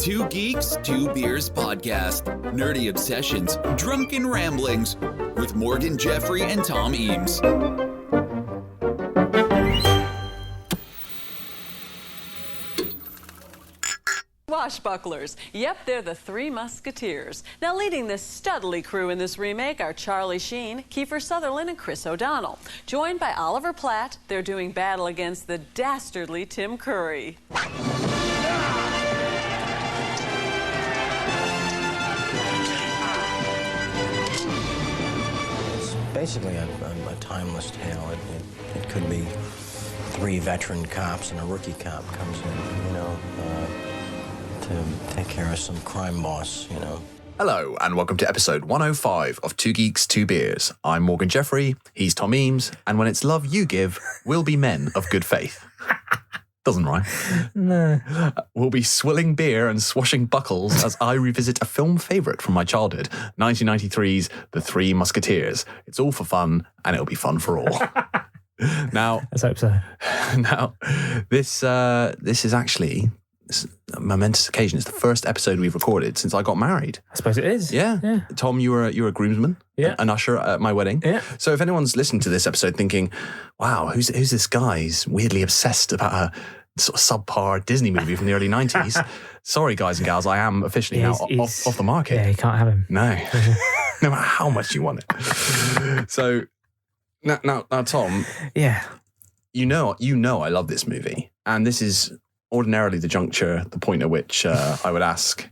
Two Geeks, Two Beers podcast. Nerdy obsessions, drunken ramblings with Morgan Jeffrey and Tom Eames. Swashbucklers. Yep, they're the Three Musketeers. Now, leading this studly crew in this remake are Sheen, Kiefer Sutherland, and Chris O'Donnell. Joined by Oliver Platt, they're doing battle against the dastardly Tim Curry. It's basically a timeless tale. It could be three veteran cops and a rookie cop comes in, to take care of some crime boss, Hello, and welcome to episode 105 of Two Geeks, Two Beers. I'm Morgan Jeffrey, he's Tom Eames, and when it's love you give, we'll be men of good faith. Doesn't rhyme. No. We'll be swilling beer and swashing buckles as I revisit a film favourite from my childhood, 1993's The Three Musketeers. It's all for fun, and it'll be fun for all. Now, Let's hope so. Now, this is actually a momentous occasion. It's the first episode we've recorded since I got married. I suppose it is. Yeah. Tom, you were a groomsman, an usher at my wedding. Yeah. So if anyone's listening to this episode thinking, wow, who's this guy? He's weirdly obsessed about a sort of subpar Disney movie from the early 90s. Sorry, guys and gals, I am officially now off the market. Yeah, you can't have him. No. No matter how much you want it. So now, Tom. Yeah. You know I love this movie. And this is ordinarily the point at which I would ask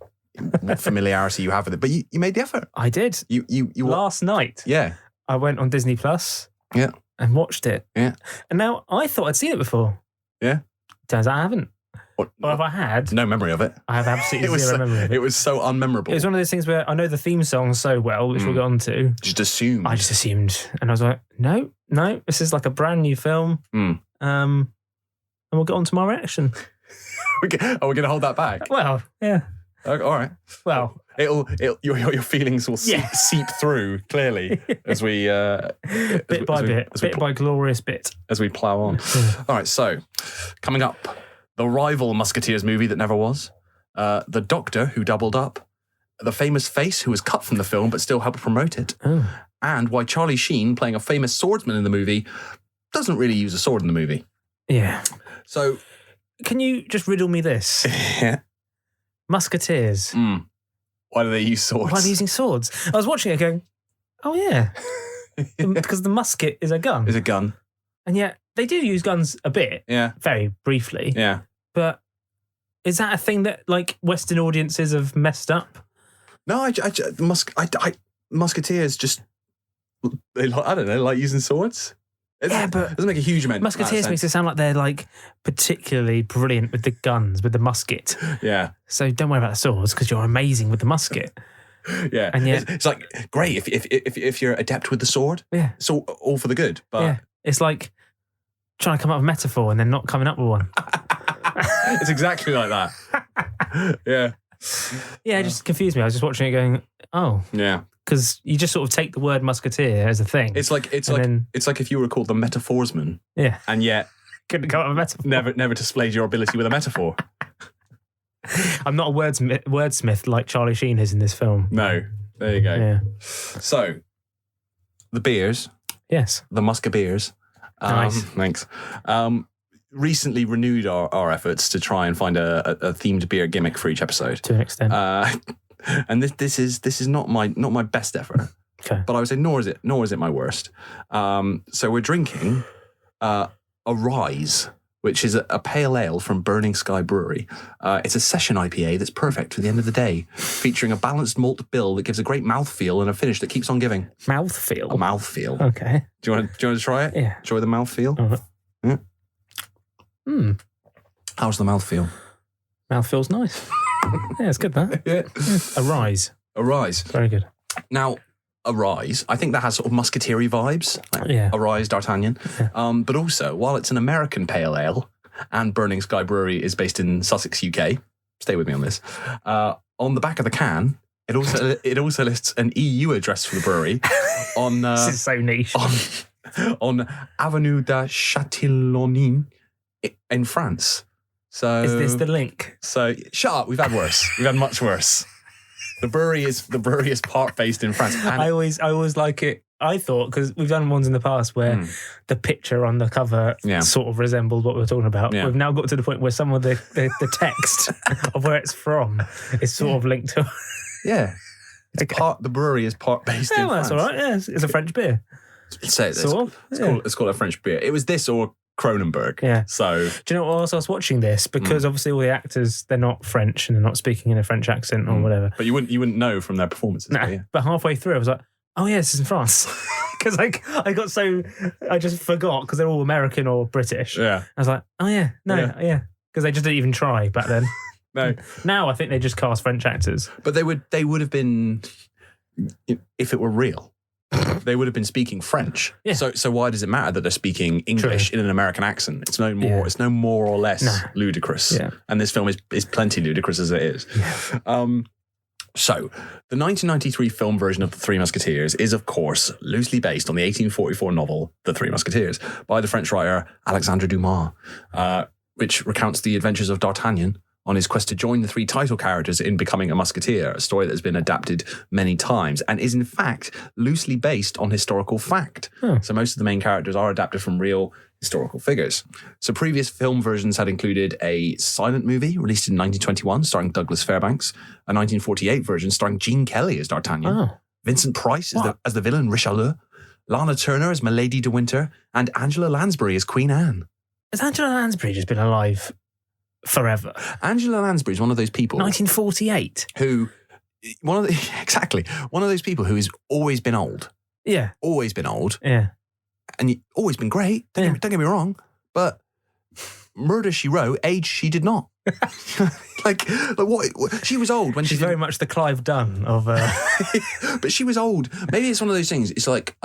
what familiarity you have with it. But you made the effort. I did. You Last night. Yeah. I went on Disney Plus. Yeah. And watched it. Yeah. And now I thought I'd seen it before. Yeah. Turns out I haven't. Or if I had, no memory of it. I have absolutely zero memory of it. It was so unmemorable. It was one of those things where I know the theme song so well, which we'll get on to. Just assumed. I just assumed. And I was like, no, this is like a brand new film. And we'll get on to my reaction. Are we going to hold that back? Well, yeah. Okay, all right. Well, your feelings will seep through clearly as we bit by glorious bit as we plough on. All right. So, coming up, the rival Musketeers movie that never was, the Doctor who doubled up, the famous face who was cut from the film but still helped promote it, and why Sheen, playing a famous swordsman in the movie, doesn't really use a sword in the movie. Yeah. So, can you just riddle me this? Yeah. Musketeers. Why do they use swords? Why are they using swords? I was watching it going, oh yeah. Because the musket is a gun. Is a gun. And yet they do use guns a bit. Yeah. Very briefly. Yeah. But is that a thing that like Western audiences have messed up? No, Musketeers just, I don't know, like using swords. But it doesn't make a huge amount. Musketeers makes it sound like they're like particularly brilliant with the guns, with the musket. Yeah. So don't worry about the swords because you're amazing with the musket. Yeah. And yet, it's like great if you're adept with the sword. Yeah. It's all for the good. But yeah. It's like trying to come up with a metaphor and then not coming up with one. It's exactly like that. Yeah. Yeah, it just confused me. I was just watching it going, oh. Yeah. Because you just sort of take the word musketeer as a thing. It's like if you were called the metaphorsman. Yeah. And yet couldn't come up with a metaphor. Never displayed your ability with a metaphor. I'm not a wordsmith like Sheen is in this film. No. There you go. Yeah. So, the beers. Yes. The Musketeers. Nice. Thanks. Recently renewed our efforts to try and find a themed beer gimmick for each episode. To an extent. And this is not my best effort. Okay. But I would say nor is it my worst. So we're drinking a Rise, which is a pale ale from Burning Sky Brewery. It's a session IPA that's perfect for the end of the day, featuring a balanced malt bill that gives a great mouthfeel and a finish that keeps on giving. Mouthfeel? A mouthfeel. Okay. Do you want to try it? Yeah. Enjoy the mouthfeel? Uh-huh. Yeah. How's the mouthfeel? Mouthfeel's nice. Yeah, it's good, that. Yeah. A Rise. A Rise. Very good. Now, a Rise, I think that has sort of musketeer vibes. Yeah. A Rise, D'Artagnan. Yeah. But also, while it's an American pale ale, and Burning Sky Brewery is based in Sussex, UK, stay with me on this, on the back of the can, it also lists an EU address for the brewery on... this is so niche. On Avenue de Châtillonnine in France. So Is this the link? So shut up. We've had worse. We've had much worse. The brewery is part based in France. And I always like it. I thought, because we've done ones in the past where the picture on the cover sort of resembled what we were talking about. Yeah. We've now got to the point where some of the text of where it's from is sort of linked to. yeah. It's the brewery is part based in France. That's all right. Yeah, it's a French beer. It's called a French beer. It was this or Kronenberg. Yeah. So do you know what else I was watching this? Because obviously all the actors, they're not French and they're not speaking in a French accent or whatever. But you wouldn't know from their performances. Nah, but halfway through I was like, oh yeah, this is in France. Because I just forgot because they're all American or British. Yeah. I was like, oh yeah, because they just didn't even try back then. No. Now I think they just cast French actors. But they would have been, if it were real, they would have been speaking French. Yeah. So why does it matter that they're speaking English in an American accent? It's no more. Yeah. It's no more or less ludicrous. Yeah. And this film is plenty ludicrous as it is. Yeah. So, the 1993 film version of The Three Musketeers is, of course, loosely based on the 1844 novel The Three Musketeers by the French writer Alexandre Dumas, which recounts the adventures of D'Artagnan on his quest to join the three title characters in becoming a musketeer, a story that has been adapted many times and is, in fact, loosely based on historical fact. So most of the main characters are adapted from real historical figures. So previous film versions had included a silent movie released in 1921 starring Douglas Fairbanks, a 1948 version starring Gene Kelly as D'Artagnan, Vincent Price as the villain Richelieu, Lana Turner as Milady de Winter, and Angela Lansbury as Queen Anne. Has Angela Lansbury just been alive forever? Angela Lansbury is one of those people... 1948? One of those people who has always been old. Yeah. Always been old. Yeah. And always been great. Don't get me wrong. But Murder, She Wrote, age she did not. like what? She was old when she's very much the Clive Dunn of. But she was old. Maybe it's one of those things. It's like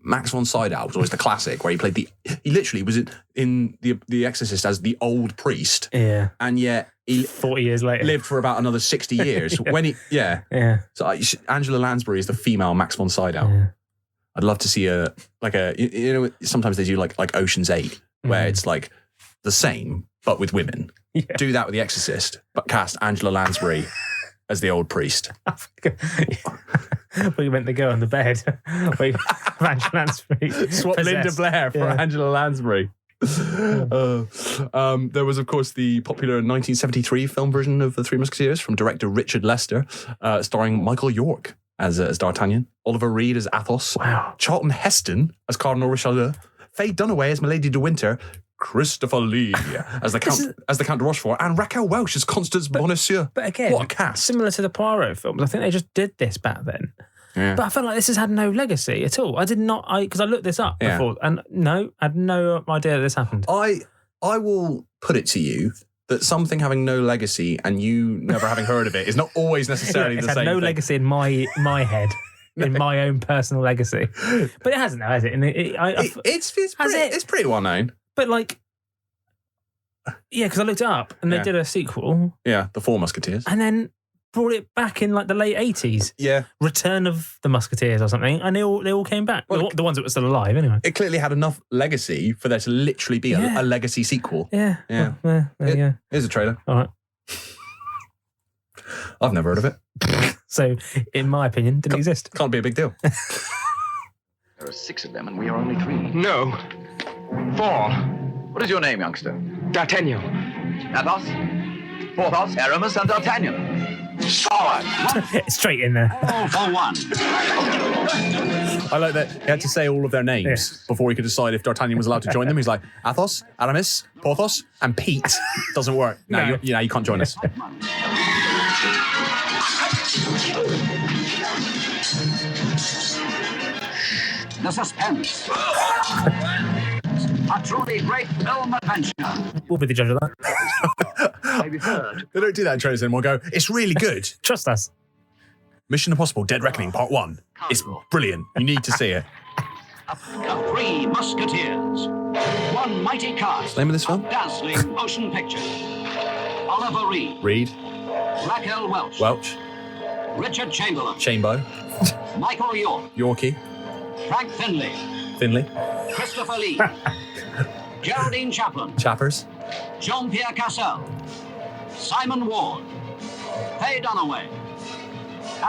Max von Sydow was always the classic where he played he literally was in the Exorcist as the old priest. Yeah. And yet he 40 years later lived for about another 60 years. When he So Angela Lansbury is the female Max von Sydow. Yeah. I'd love to see sometimes they do like Ocean's 8 where it's like the same but with women. Yeah. Do that with The Exorcist, but cast Angela Lansbury as the old priest. But you meant the girl on the bed. Wait, Angela Lansbury. Swap Linda Blair for Angela Lansbury. There was, of course, the popular 1973 film version of The Three Musketeers from director Richard Lester, starring Michael York as D'Artagnan, Oliver Reed as Athos, Charlton Heston as Cardinal Richelieu, Faye Dunaway as Milady de Winter, Christopher Lee as the Count de Rochefort, and Raquel Welch as Constance Bonacieux. But again, what a cast! Similar to the Poirot films, I think they just did this back then. Yeah. But I felt like this has had no legacy at all. Because I looked this up before, and I had no idea that this happened. I will put it to you that something having no legacy and you never having heard of it is not always necessarily the same thing. It's had no legacy in my head. In my own personal legacy. But it hasn't now, has it? And it's pretty well known. But because I looked it up and they did a sequel. Yeah, The Four Musketeers. And then brought it back in the late 80s. Yeah. Return of the Musketeers or something. And they all came back. Well, the ones that were still alive anyway. It clearly had enough legacy for there to literally be a legacy sequel. Yeah. Yeah. Well, here's a trailer. All right. I've never heard of it. So, in my opinion, didn't exist. Can't be a big deal. There are 6 of them and we are only 3. No. 4. What is your name, youngster? D'Artagnan. Athos? Porthos, Aramis, and D'Artagnan. Forward! Straight in there. All for one. I like that he had to say all of their names before he could decide if D'Artagnan was allowed to join them. He's like, Athos, Aramis, Porthos, and Pete. Doesn't work. No. You can't join us. The suspense. A truly great film adventure. We'll be the judge of that. Maybe third. They don't do that in trailers anymore. Go, it's really good. Trust us. Mission Impossible Dead Reckoning Part 1. It's brilliant. You need to see it. The Three Musketeers. One mighty cast. Name of this film? Dazzling motion picture. Oliver Reed. Raquel Welch. Richard Chamberlain. Chambo. Michael York. Yorkie. Frank Finley. Finley. Christopher Lee. Geraldine Chaplin. Chappers. Jean-Pierre Cassel, Simon Ward, Faye Dunaway,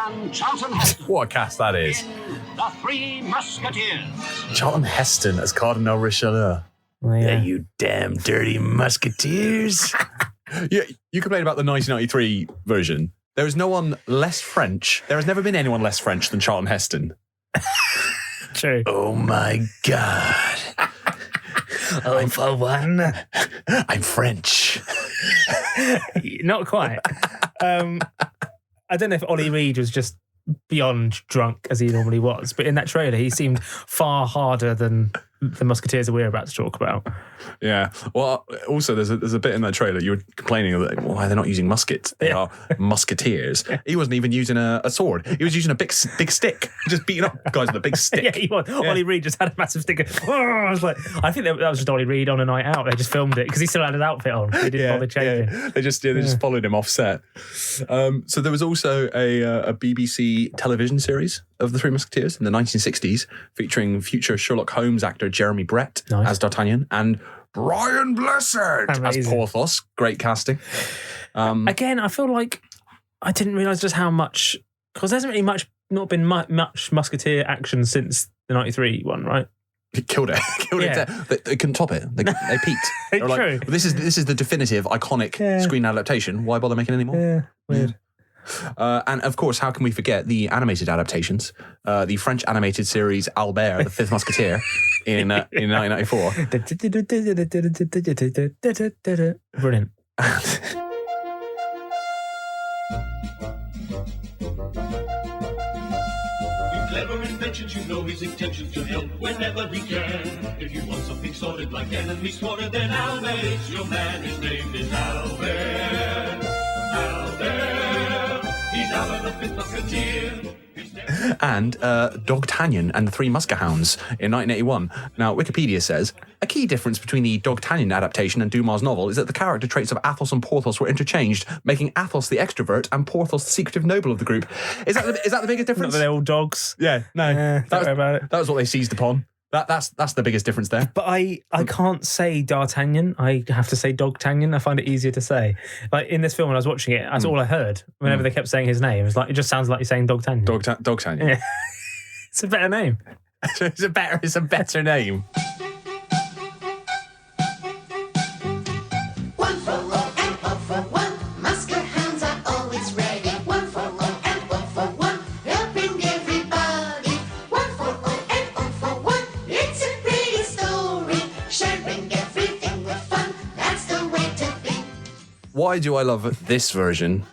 and Charlton Heston. What a cast that is. In The Three Musketeers. Charlton Heston as Cardinal Richelieu. Oh, yeah. You damn dirty musketeers. Yeah, you complain about the 1993 version. There is no one less French. There has never been anyone less French than Charlton Heston. True. Oh my God. Oh, for one. I'm French. Not quite. I don't know if Ollie Reed was just beyond drunk as he normally was, but in that trailer he seemed far harder than the Musketeers that we're about to talk about. Yeah. Well, also there's a bit in that trailer you were complaining that why they're not using muskets. They are musketeers. Yeah. He wasn't even using a sword. He was using a big stick. Just beating up guys with a big stick. Yeah, he was. Yeah. Ollie Reed just had a massive stick. I was like, I think that was just Ollie Reed on a night out. They just filmed it because he still had his outfit on. They didn't bother changing. Yeah. They just followed him off set. So there was also a BBC television series of the Three Musketeers in the 1960s, featuring future Sherlock Holmes actor Jeremy Brett as D'Artagnan and Brian Blessed as Porthos. Great casting. Again, I feel like I didn't realise just how much, because there's not been much Musketeer action since the 93 one, right? It killed it. They couldn't top it. They peaked. They were like, True. this is the definitive, iconic screen adaptation. Why bother making any more? Yeah, weird. And of course, how can we forget the animated adaptations? The French animated series Albert, the Fifth Musketeer, in 1994. Brilliant. Clever inventions, you know his intentions to help whenever he can. If you want something sorted like enemy slaughter, then Albert's your man. His name is Albert. Albert. He's Albert the Fifth Musketeer. And Dogtanian and the Three Muskehounds in 1981. Now, Wikipedia says, a key difference between the Dogtanian adaptation and Dumas' novel is that the character traits of Athos and Porthos were interchanged, making Athos the extrovert and Porthos the secretive noble of the group. Is that the biggest difference? Not that they're all dogs. Yeah, no. Don't worry about it. That was what they seized upon. That's the biggest difference there. But I can't say D'Artagnan. I have to say Dogtanian. I find it easier to say. Like in this film, when I was watching it, that's all I heard. Whenever they kept saying his name, it just sounds like you're saying Dogtanian. Dogtanian. Yeah. It's a better name. It's a better name. One for all and all for one. Musket hounds are always ready. One for all and all for one. Helping everybody. One for all and all for one. It's a pretty story. Sharing everything with fun. That's the way to be. Why do I love this version?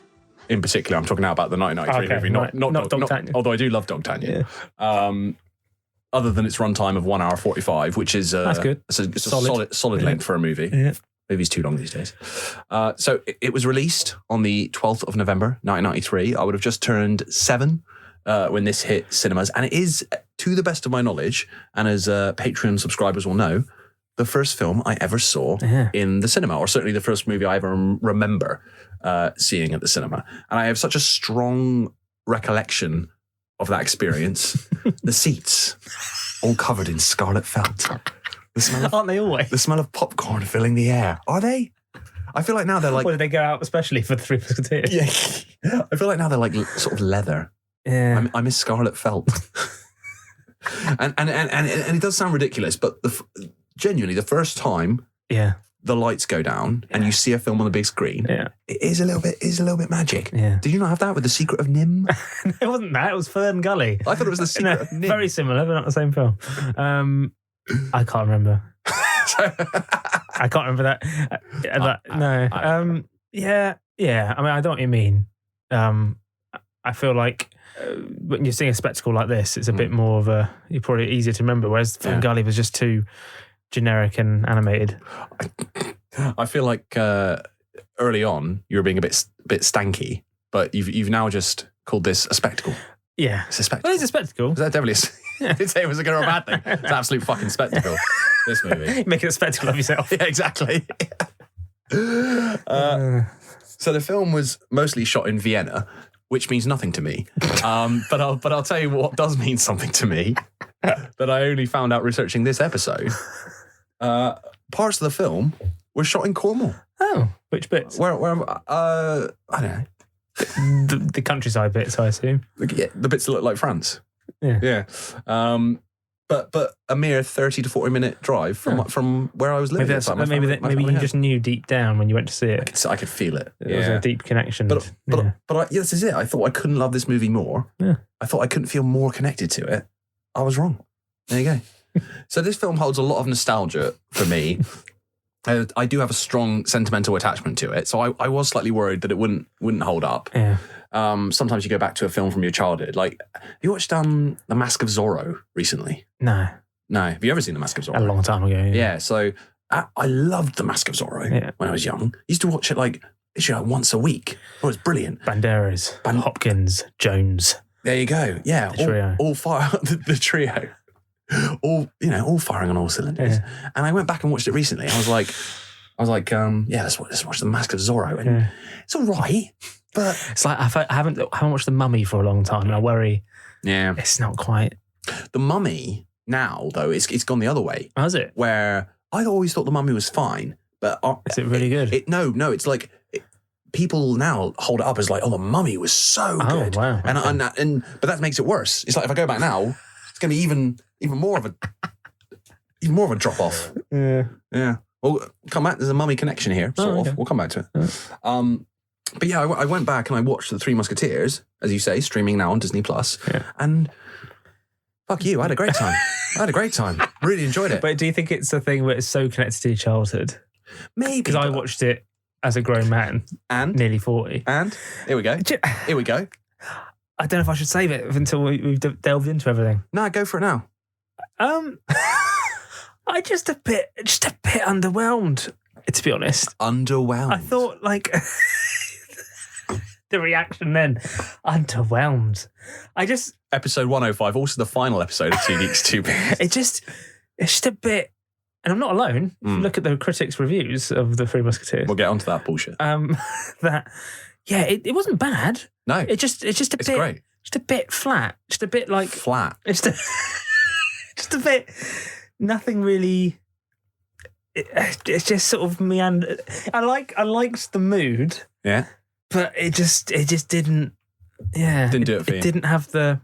In particular, I'm talking now about the 1993 movie, not Dogtanian. Although I do love Dogtanian. Yeah. Other than its runtime of 1 hour 45, which is that's good. It's a solid length for a movie. Yeah. Movies too long these days. So it was released on the 12th of November, 1993. I would have just turned 7 when this hit cinemas, and it is, to the best of my knowledge, and as Patreon subscribers will know, the first film I ever saw in the cinema, or certainly the first movie I ever remember seeing at the cinema. And I have such a strong recollection of that experience. The seats, all covered in scarlet felt. The smell of, aren't they always? The smell of popcorn filling the air. Are they? I feel like now they're like... Or did they go out especially for the Three Musketeers? Yeah. I feel like now they're like sort of leather. Yeah. I miss scarlet felt. and it does sound ridiculous, but genuinely, the first time the lights go down and you see a film on the big screen, it is a little bit magic. Yeah. Did you not have that with The Secret of Nim? It wasn't that. It was Fern Gully. I thought it was The Secret of Nim. Very similar, but not the same film. I can't remember. I can't remember that. No. Yeah. I mean, I don't know what you mean. I feel like when you're seeing a spectacle like this, it's a bit more of you're probably easier to remember, whereas Fern Gully was just too generic and animated. I feel like early on you were being a bit stanky, but you've now just called this a spectacle. Yeah, it's a spectacle. Well, it's a spectacle. Is that definitely? I didn't say it was a good or a bad thing. It's an absolute fucking spectacle. This movie. Make it a spectacle of yourself. Yeah, exactly. So the film was mostly shot in Vienna, which means nothing to me. But I'll tell you what does mean something to me. That I only found out researching this episode. Parts of the film was shot in Cornwall. Oh, which bits? Where I don't know. The countryside bits, I assume. Yeah, the bits that look like France. Yeah. But a mere 30 to 40 minute drive from where I was living. Maybe you just knew deep down when you went to see it. I could feel it. There was a deep connection. But this is it. I thought I couldn't love this movie more. Yeah. I thought I couldn't feel more connected to it. I was wrong. There you go. So this film holds a lot of nostalgia for me. I do have a strong sentimental attachment to it. So I was slightly worried that it wouldn't hold up. Yeah. Sometimes you go back to a film from your childhood. Like, have you watched The Mask of Zorro recently? No. Have you ever seen The Mask of Zorro? A long time ago. Yeah. So I loved The Mask of Zorro when I was young. I used to watch it like once a week. Oh, it was brilliant. Banderas, Hopkins, Jones. There you go. Yeah. The trio. All fire. The trio. All firing on all cylinders. Yeah. And I went back and watched it recently. I was like, let's watch The Mask of Zorro. And it's all right, but it's like I haven't watched The Mummy for a long time, and I worry. Yeah, it's not quite. The Mummy now, though, it's gone the other way. Has it? Where I always thought The Mummy was fine, but is it really good? No, it's like people now hold it up as like, oh, The Mummy was so good. Wow. Okay. And but that makes it worse. It's like if I go back now, it's going to be even more of a drop off. Yeah. Well, come back. There's a Mummy connection here, sort of. We'll come back to it. But yeah, I went back and I watched the Three Musketeers, as you say, streaming now on Disney Plus, and fuck you, I had a great time. Really enjoyed it. But do you think it's a thing where it's so connected to your childhood? Maybe, because I watched it as a grown man, and nearly 40. And here we go. I don't know if I should save it until we've delved into everything. No, go for it now. I just a bit underwhelmed, to be honest. Underwhelmed. I thought like the reaction then, underwhelmed. Episode 105, also the final episode of 2 Geeks, 2 Beers. It's just a bit, and I'm not alone. If you look at the critics' reviews of the Three Musketeers. We'll get onto that bullshit. It wasn't bad. No, it's just a bit great. Just a bit flat. Just a bit like flat. Just a bit. Nothing really. It's just sort of meander. I liked the mood. Yeah. But it just didn't. Yeah. Didn't do it for you. It didn't have the.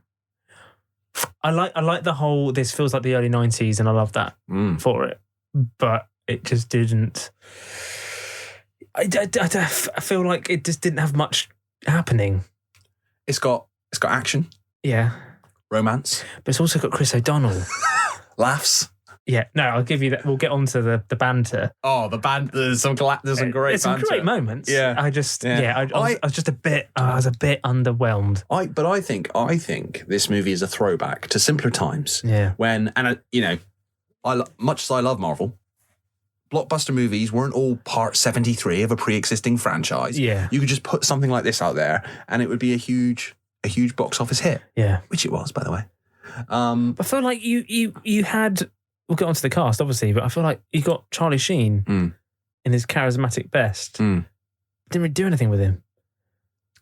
I like the whole. This feels like the early 90s, and I love that for it. But it just didn't. I feel like it just didn't have much happening. It's got action. Yeah. Romance. But it's also got Chris O'Donnell. Laughs. Yeah, no, I'll give you that. We'll get on to the banter. Oh, the banter. There's some great There's some banter. great moments. Yeah. I was just a bit underwhelmed. I think this movie is a throwback to simpler times. Yeah. When, much as I love Marvel, blockbuster movies weren't all part 73 of a pre-existing franchise. Yeah. You could just put something like this out there and it would be a huge box office hit. Yeah. Which it was, by the way. I feel like you had, we'll get onto the cast obviously, but I feel like you got Charlie Sheen in his charismatic best. Didn't really do anything with him.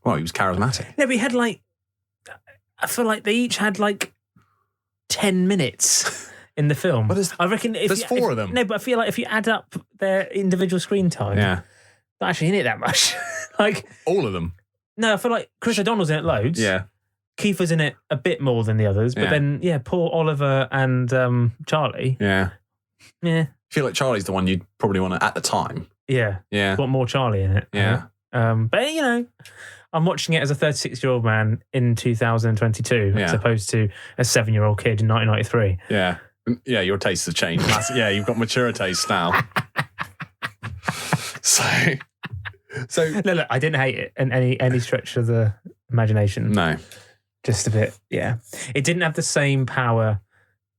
Well, he was charismatic. No, but he had I feel like they each had 10 minutes in the film. I reckon there's 4 of them. No, but I feel like if you add up their individual screen time, not actually in it that much. All of them. No, I feel like Chris O'Donnell's in it loads. Yeah. Kiefer's in it a bit more than the others, but then Paul, Oliver, and Charlie. Yeah. Yeah. I feel like Charlie's the one you'd probably want to at the time. Yeah. Yeah. Want more Charlie in it. Yeah. But I'm watching it as a 36-year-old man in 2022 as opposed to a 7-year-old kid in 1993. Yeah. Yeah, your tastes have changed. Yeah, you've got mature tastes now. So look, I didn't hate it in any stretch of the imagination. No. Just a bit, yeah. It didn't have the same power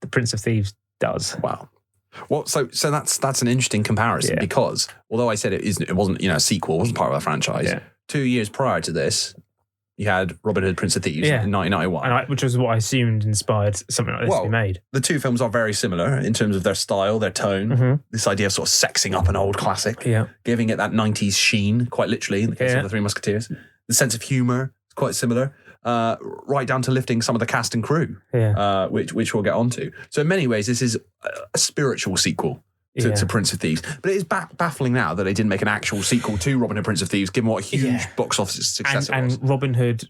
the Prince of Thieves does. Wow. Well, so that's an interesting comparison because although I said it wasn't a sequel, it wasn't part of a franchise. Yeah. 2 years prior to this, you had Robin Hood, Prince of Thieves in 1991. Which was what I assumed inspired something like this to be made. The two films are very similar in terms of their style, their tone, this idea of sort of sexing up an old classic, giving it that 90s sheen, quite literally, in the case of The Three Musketeers. The sense of humour is quite similar, right down to lifting some of the cast and crew, which we'll get onto. So in many ways, this is a spiritual sequel to Prince of Thieves. But it is baffling now that they didn't make an actual sequel to Robin Hood, Prince of Thieves, given what a huge box office success it was. And Robin Hood,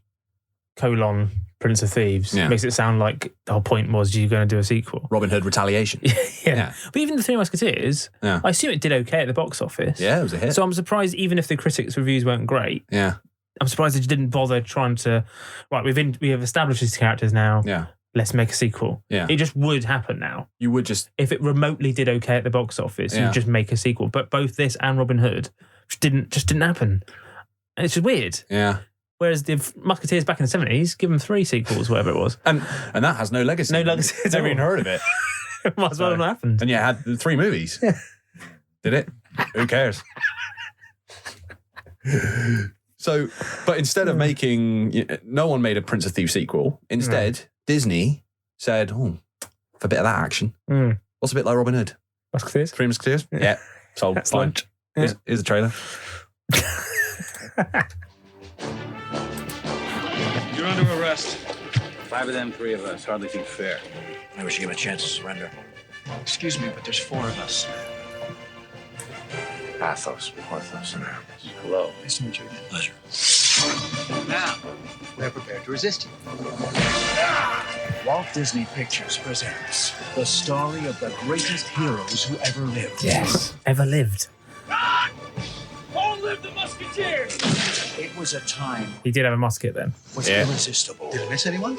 Prince of Thieves makes it sound like the whole point was you're going to do a sequel. Robin Hood Retaliation. yeah. But even the Three Musketeers, I assume it did okay at the box office. Yeah, it was a hit. So I'm surprised, even if the critics' reviews weren't great, I'm surprised they didn't bother trying to, we have established these characters now. Yeah. Let's make a sequel. Yeah. It just would happen now. You would just... If it remotely did okay at the box office, you'd just make a sequel. But both this and Robin Hood just didn't happen. And it's just weird. Yeah. Whereas the Musketeers back in the 70s, give them 3 sequels, whatever it was. And that has no legacy. No legacy. Never even heard of it. Might as well have happened. And yeah, it had 3 movies. Did it? Who cares? So, but instead of making... No one made a Prince of Thieves sequel. Instead, Disney said, for a bit of that action. What's a bit like Robin Hood? Musketeers? 3 Musketeers? Yeah. Sold. That's fine. lunch. Here's the trailer. You're under arrest. 5 of them, 3 of us. Hardly seems fair. Maybe we should give him a chance to surrender. Excuse me, but there's 4 of us. Pathos, Porthos, and Aramis. Hello. Nice to meet you again. Pleasure. Now, we're prepared to resist. Walt Disney Pictures presents the story of the greatest heroes who ever lived. Yes, ever lived. Long live the Musketeers! It was a time He did have a musket then. was irresistible. Did I miss anyone?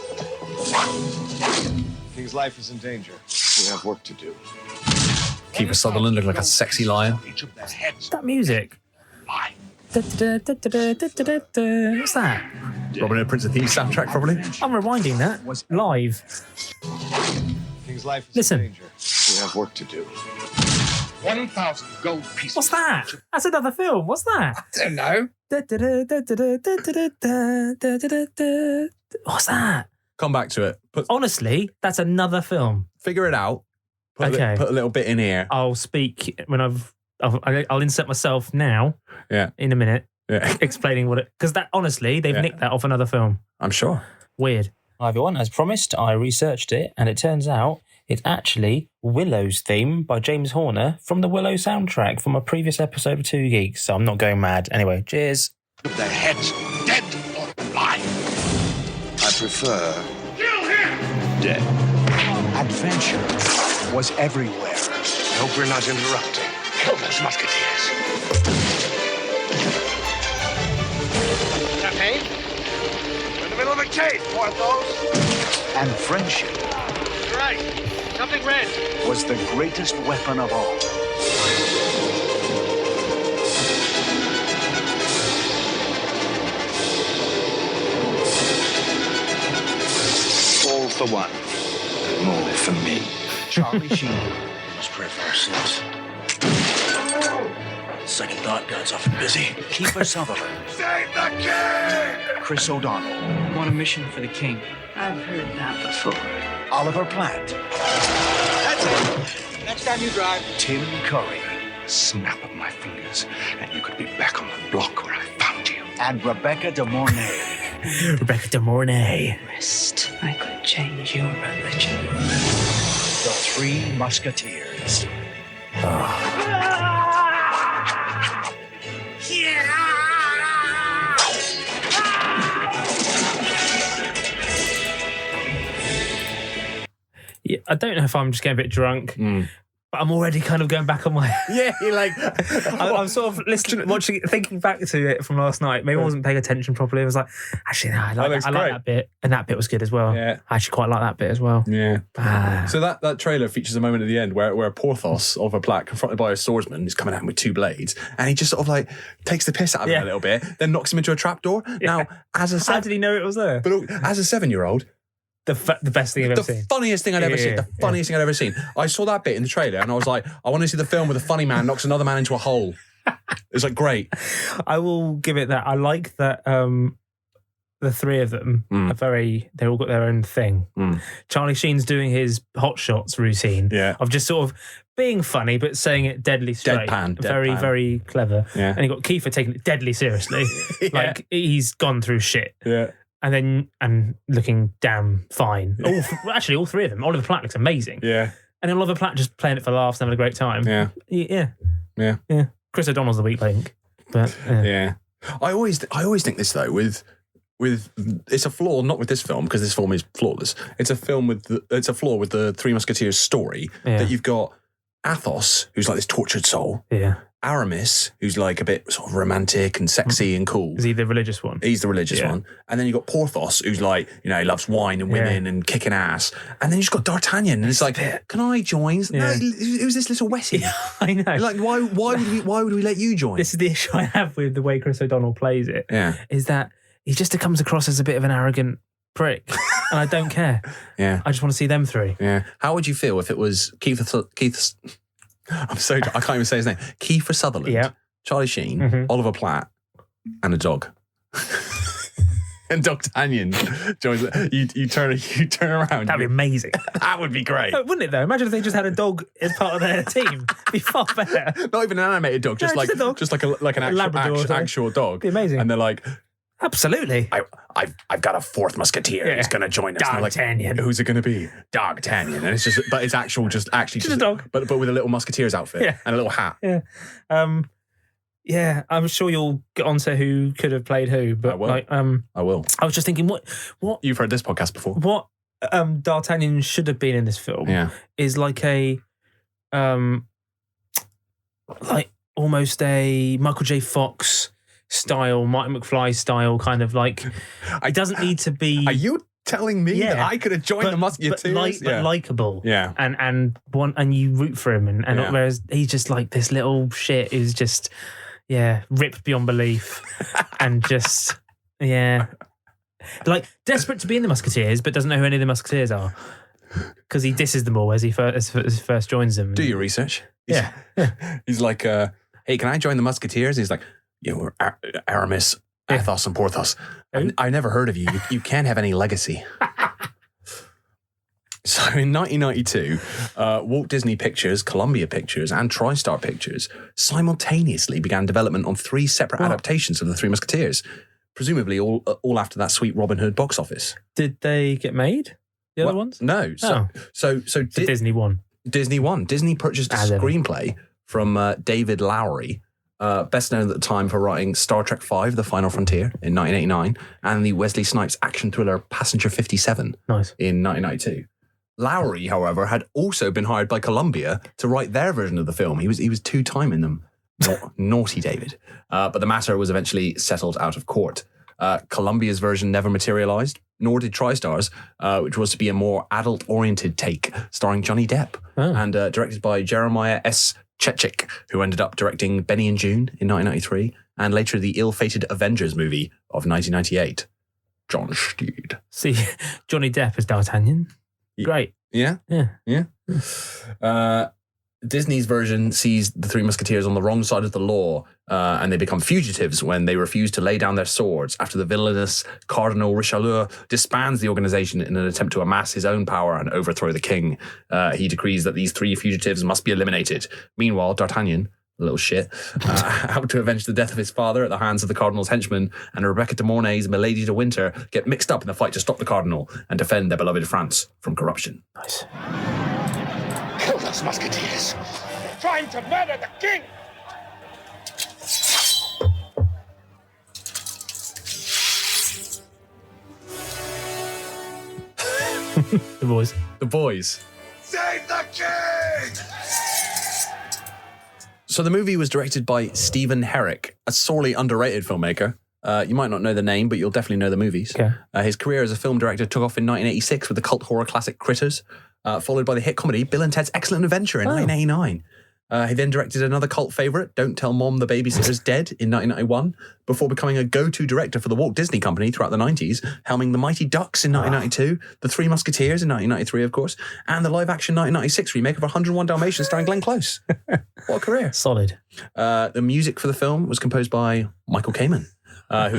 King's life is in danger. We have work to do. Kiefer Sutherland looking like a sexy lion. That music. What's that? Robin Hood, Prince of Thieves soundtrack, probably. I'm rewinding that. Live. King's life is Listen. in danger. We have work to do. 1,000 gold pieces. What's that? That's another film. What's that? I don't know. What's that? Come back to it. Honestly, that's another film. Figure it out. Put Okay. put a little bit in here. I'll speak when I'll insert myself now. Yeah. In a minute. Yeah. Explaining what it... Because that, honestly, they've nicked that off another film. I'm sure. Weird. Hi everyone, as promised, I researched it and it turns out it's actually Willow's theme by James Horner from the Willow soundtrack from a previous episode of 2 Geeks, so I'm not going mad. Anyway, cheers. Their heads dead or alive. I prefer Kill him! dead. Adventure was everywhere. I hope we're not interrupting. Kill those musketeers. Champagne? We're in the middle of a cave, Porthos. And friendship Right. Something red. was the greatest weapon of all. All for one. More for me. Charlie Sheen was pray for our sins. Second thought, God's often busy. Kiefer Sutherland. Save the king! Chris O'Donnell. Want a mission for the king? I've heard that before. Oliver Platt. That's it. Next time you drive. Tim Curry. Snap of my fingers, and you could be back on the block where I found you. And Rebecca De Mornay. Rebecca De Mornay. Rest. I could change your religion. The Three Musketeers. Yeah, I don't know if I'm just getting a bit drunk, but I'm already kind of going back on my... Yeah, you're like... I'm sort of listening, watching it, thinking back to it from last night. Maybe I wasn't paying attention properly. I was like, actually, no, I like that bit. And that bit was good as well. Yeah. I actually quite like that bit as well. Yeah. So that trailer features a moment at the end where Porthos, Oliver Platt, confronted by a swordsman, is coming at him with 2 blades, and he just sort of like takes the piss out of him a little bit, then knocks him into a trapdoor. Now, how did he know it was there? But look, as a 7-year-old, the best thing I've ever seen. The funniest thing I'd ever seen. The funniest thing I'd ever seen. I saw that bit in the trailer and I was like, I want to see the film where the funny man knocks another man into a hole. It's like, great. I will give it that. I like that the 3 of them are they all got their own thing. Charlie Sheen's doing his hot shots routine of just sort of being funny but saying it deadly straight. Very, very clever. Yeah. And you got Kiefer taking it deadly seriously. Like he's gone through shit. Yeah. And looking damn fine. Actually, all 3 of them. Oliver Platt looks amazing. Yeah. And then Oliver Platt just playing it for laughs and having a great time. Yeah. Yeah. Chris O'Donnell's the weak link. But yeah. I always think this though with it's a flaw not with this film because this film is flawless. It's a flaw with the Three Musketeers story that you've got Athos, who's like this tortured soul. Yeah. Aramis, who's like a bit sort of romantic and sexy and cool. Is he the religious one? He's the religious one. And then you've got Porthos, who's like, he loves wine and women and kicking ass. And then you've got D'Artagnan, and it's like, can I join? No, who's this little Wessie? I know. Like, why would we let you join? This is the issue I have with the way Chris O'Donnell plays it. Yeah. Is that he just comes across as a bit of an arrogant prick. And I don't care. Yeah. I just want to see them three. Yeah. How would you feel if it was Keith I can't even say his name. Kiefer Sutherland, Charlie Sheen, Oliver Platt, and a dog. And Dogtanian joins. You turn around. That'd be amazing. That would be great. Wouldn't it though? Imagine if they just had a dog as part of their team. It'd be far better. Not even an animated dog, just like an actual dog. It'd be amazing. And they're like, absolutely. I've got a fourth musketeer. He's going to join us. Dogtanian. Like, who's it going to be? Dogtanian. And it's just, but it's just a dog, but with a little musketeer's outfit and a little hat. Yeah. Yeah, I'm sure you'll get on to who could have played who, but I will. I was just thinking, what you've heard this podcast before? What D'Artagnan should have been in this film is like a like almost a Michael J. Fox style, Martin McFly style kind of like. It doesn't need to be. Are you telling me that I could have joined the Musketeers? But likable. Yeah. And you root for him, and whereas he's just like this little shit who's just. Yeah, ripped beyond belief, and just like desperate to be in the Musketeers, but doesn't know who any of the Musketeers are because he disses them all as he first joins them. Do your research. Yeah. He's like, "Hey, can I join the Musketeers?" He's like, "We're Aramis, Athos, and Porthos. I never heard of you. You can't have any legacy." So in 1992, Walt Disney Pictures, Columbia Pictures, and TriStar Pictures simultaneously began development on 3 separate adaptations of the Three Musketeers, presumably all after that sweet Robin Hood box office. Did they get made? The other ones? No. So Disney won. Disney won. Disney purchased a screenplay from David Lowery, best known at the time for writing Star Trek V: The Final Frontier in 1989, and the Wesley Snipes action thriller Passenger 57 in 1992. Lowery, however, had also been hired by Columbia to write their version of the film. He was 2-timing them. Naughty David. But the matter was eventually settled out of court. Columbia's version never materialized, nor did TriStar's, which was to be a more adult-oriented take, starring Johnny Depp, and directed by Jeremiah S. Chechik, who ended up directing Benny and June in 1993, and later the ill-fated Avengers movie of 1998. John Steed. See, Johnny Depp as D'Artagnan. Great. Yeah? Yeah. Disney's version sees the Three Musketeers on the wrong side of the law, and they become fugitives when they refuse to lay down their swords after the villainous Cardinal Richelieu disbands the organization in an attempt to amass his own power and overthrow the king. He decrees that these 3 fugitives must be eliminated. Meanwhile, D'Artagnan, a little shit, out to avenge the death of his father at the hands of the Cardinal's henchmen, and Rebecca de Mornay's Milady de Winter get mixed up in the fight to stop the Cardinal and defend their beloved France from corruption. Nice. Kill those Musketeers! They're trying to murder the king! The boys. Save the king! So the movie was directed by Stephen Herrick, a sorely underrated filmmaker. You might not know the name, but you'll definitely know the movies. Okay. His career as a film director took off in 1986 with the cult horror classic Critters, followed by the hit comedy Bill and Ted's Excellent Adventure in 1989. He then directed another cult favourite, Don't Tell Mom the Babysitter's Dead in 1991, before becoming a go-to director for the Walt Disney Company throughout the 90s, helming The Mighty Ducks in 1992, The Three Musketeers in 1993, of course, and the live-action 1996 remake of 101 Dalmatians starring Glenn Close. What a career. Solid. The music for the film was composed by Michael Kamen. Our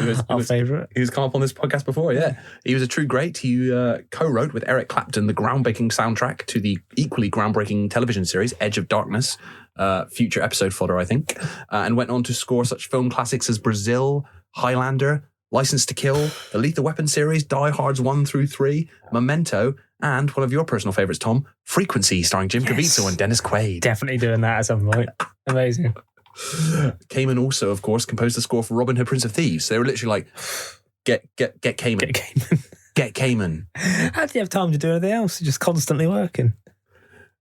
favourite. Who's come up on this podcast before, yeah. He was a true great. He co-wrote with Eric Clapton the groundbreaking soundtrack to the equally groundbreaking television series Edge of Darkness, future episode fodder, I think, and went on to score such film classics as Brazil, Highlander, License to Kill, the Lethal Weapon series, Die Hards 1 through 3, Memento, And one of your personal favourites, Tom, Frequency, starring Jim Caviezel and Dennis Quaid. Definitely doing that at some point. Amazing. Kamen also, of course, composed the score for Robin Hood, Prince of Thieves. They were literally like, get Kamen. Get Kamen. Get Kamen. How do you have time to do anything else? You're just constantly working.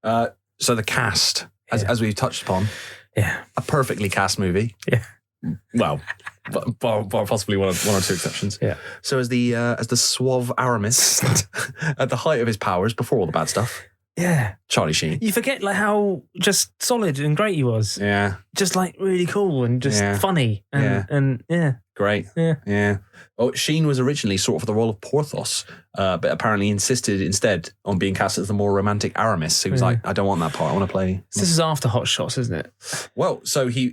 So the cast, as we've touched upon, a perfectly cast movie. Yeah. Well, bar possibly one or two exceptions. Yeah. So as the suave Aramis at the height of his powers before all the bad stuff. Yeah. Charlie Sheen. You forget like how just solid and great he was. Yeah. Just like really cool and just funny. And Great. Yeah. Oh, Sheen was originally sought for the role of Porthos, but apparently insisted instead on being cast as the more romantic Aramis. He was like, I don't want that part. I want to play. So this is after Hot Shots, isn't it? Well, so he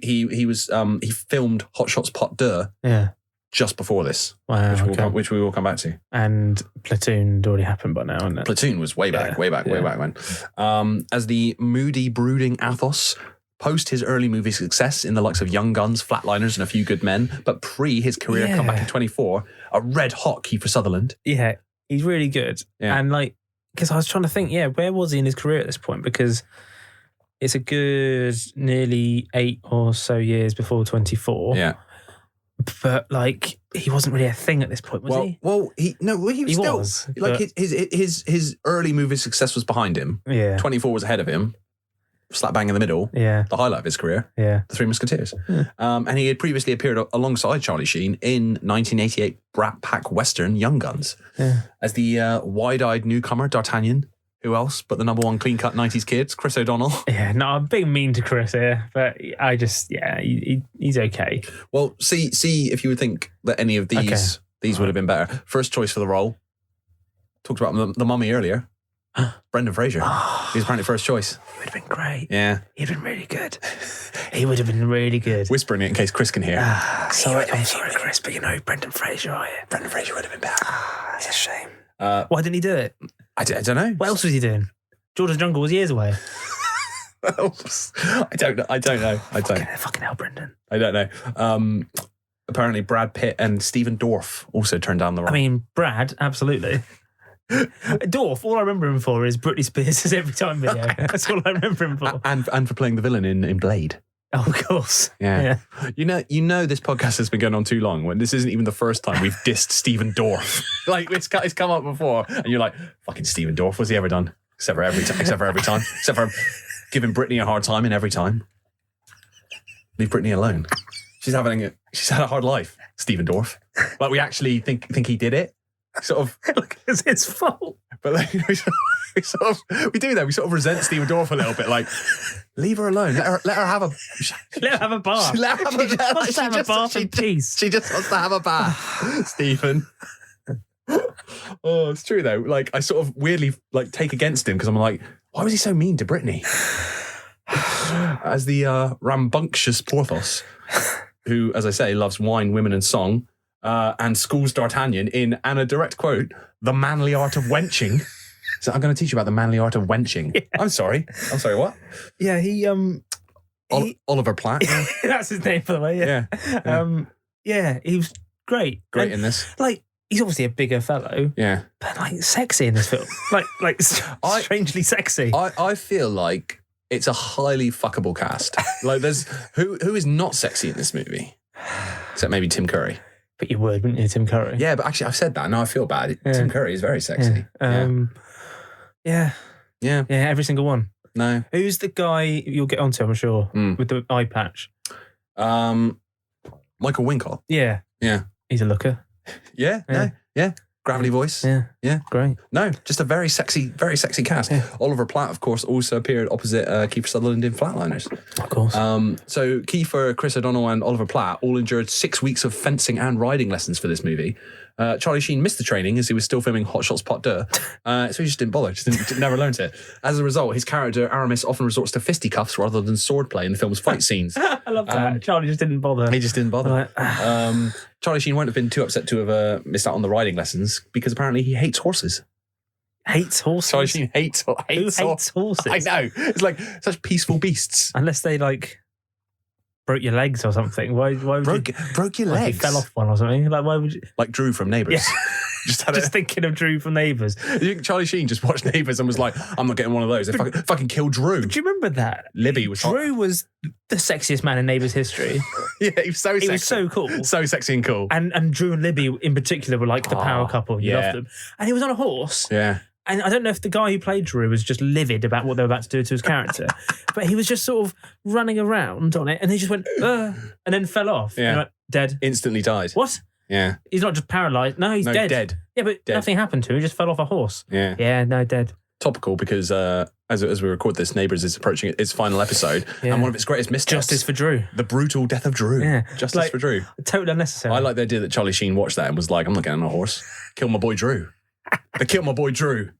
filmed Hot Shots Pot 2 just before this. Wow. Which we will come back to. And Platoon had already happened by now, hadn't it? Platoon was way back when. As the moody, brooding Athos, post his early movie success in the likes of Young Guns, Flatliners, and A Few Good Men, but pre his career comeback in 24, a red-hot Kiefer Sutherland. Yeah, he's really good. Yeah. And like, because I was trying to think, where was he in his career at this point? Because it's a good nearly 8 or so years before 24. Yeah. But like, he wasn't really a thing at this point, was he? Well, he still was, like but- his early movie success was behind him. Yeah. 24 was ahead of him. Slap bang in the middle. Yeah. The highlight of his career. Yeah. The Three Musketeers. Yeah. And he had previously appeared alongside Charlie Sheen in 1988 Brat Pack Western Young Guns as the wide-eyed newcomer D'Artagnan. Who else but the number one clean-cut 90s kids, Chris O'Donnell? Yeah, no, I'm being mean to Chris here, but I just, he's okay. Well, see if you would think that any of these would have been better. First choice for the role. Talked about the mummy earlier. Brendan Fraser. He was apparently first choice. He would have been great. Yeah. He'd been really good. He would have been really good. Whispering it in case Chris can hear. Sorry, Chris, but Brendan Fraser, are you? Brendan Fraser would have been better. That's a shame. Why didn't he do it? I don't know. What else was he doing? Jordan's Jungle was years away. I don't know. Fucking hell, Brendan. I don't know. Apparently Brad Pitt and Stephen Dorff also turned down the role. I mean, Brad, absolutely. Dorff, all I remember him for is Britney Spears' Every Time video. That's all I remember him for. And for playing the villain in Blade. Oh, of course. Yeah. You know this podcast has been going on too long when this isn't even the first time we've dissed Stephen Dorff. Like, it's come up before and you're like, fucking Stephen Dorff, what's he ever done? Except for every time. Except for giving Britney a hard time in Every Time. Leave Britney alone. She's had a hard life, Stephen Dorff. Like, we actually think he did it. Sort of, like, it's his fault. But like, we do that. We sort of resent Stephen Dorff a little bit. Like, leave her alone. Let her have a bath. Let her have a bath. She have a bath in peace. She just wants to have a bath, Stephen. Oh, it's true though. Like, I sort of weirdly like take against him because I'm like, why was he so mean to Britney? As the rambunctious Porthos, who, as I say, loves wine, women, and song. And schools D'Artagnan in, and a direct quote, the manly art of wenching. So I'm going to teach you about the manly art of wenching. Yeah. I'm sorry, what? Yeah, he Oliver Platt. Yeah. That's his name, by the way. Yeah. He was great. Great in this. Like, he's obviously a bigger fellow. Yeah. But like sexy in this film. like strangely sexy. I feel like it's a highly fuckable cast. Like, there's who is not sexy in this movie? Except maybe Tim Curry. But you would, wouldn't you, Tim Curry? Yeah, but actually I've said that. Now I feel bad. Yeah. Tim Curry is very sexy. Yeah, every single one. No. Who's the guy you'll get onto, I'm sure, with the eye patch? Michael Wincott. Yeah. Yeah. He's a looker. Yeah. Gravelly voice. Yeah. Great. No, just a very sexy cast. Yeah. Oliver Platt, of course, also appeared opposite Kiefer Sutherland in Flatliners. Of course. So Kiefer, Chris O'Donnell and Oliver Platt all endured 6 weeks of fencing and riding lessons for this movie. Charlie Sheen missed the training as he was still filming Hot Shots Pot 2, so he just didn't bother, never learned it. As a result, his character Aramis often resorts to fisticuffs rather than swordplay in the film's fight scenes. I love that. Charlie just didn't bother. He just didn't bother. Charlie Sheen won't have been too upset to have missed out on the riding lessons because apparently he hates horses. Hates horses? Charlie Sheen hates horses? I know. It's like such peaceful beasts. Unless they like broke your legs or something. Why would broke your legs? You fell off one or something. Like, why would you? Like Drew from Neighbours. Just thinking of Drew from Neighbours. You think Charlie Sheen just watched Neighbours and was like, I'm not getting one of those. They fucking killed Drew. Do you remember that? Libby was Drew was the sexiest man in Neighbours history. Yeah, he was so sexy. He was so cool. So sexy and cool. And Drew and Libby in particular were like the power couple. You loved them. And he was on a horse. Yeah. And I don't know if the guy who played Drew was just livid about what they were about to do to his character, but he was just sort of running around on it, and he just went, and then fell off. Yeah. And like, dead. Instantly died. What? Yeah. He's not just paralysed. No, he's dead. Dead. Yeah, but nothing happened to him. He just fell off a horse. Yeah. Yeah, no, dead. Topical because as we record this, Neighbours is approaching its final episode, and one of its greatest missteps. Justice for Drew. The brutal death of Drew. Yeah. Justice for Drew. Totally unnecessary. I like the idea that Charlie Sheen watched that and was like, I'm not getting on a horse. Kill my boy Drew. They killed my boy Drew.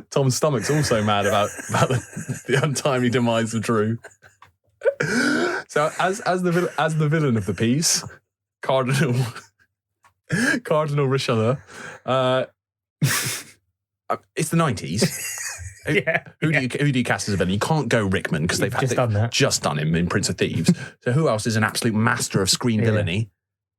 Tom's stomach's also mad about the untimely demise of Drew. So as the villain of the piece, Cardinal Richelieu, it's the 90s. Who do you cast as a villain? You can't go Rickman because they've just done him in Prince of Thieves. So who else is an absolute master of screen villainy?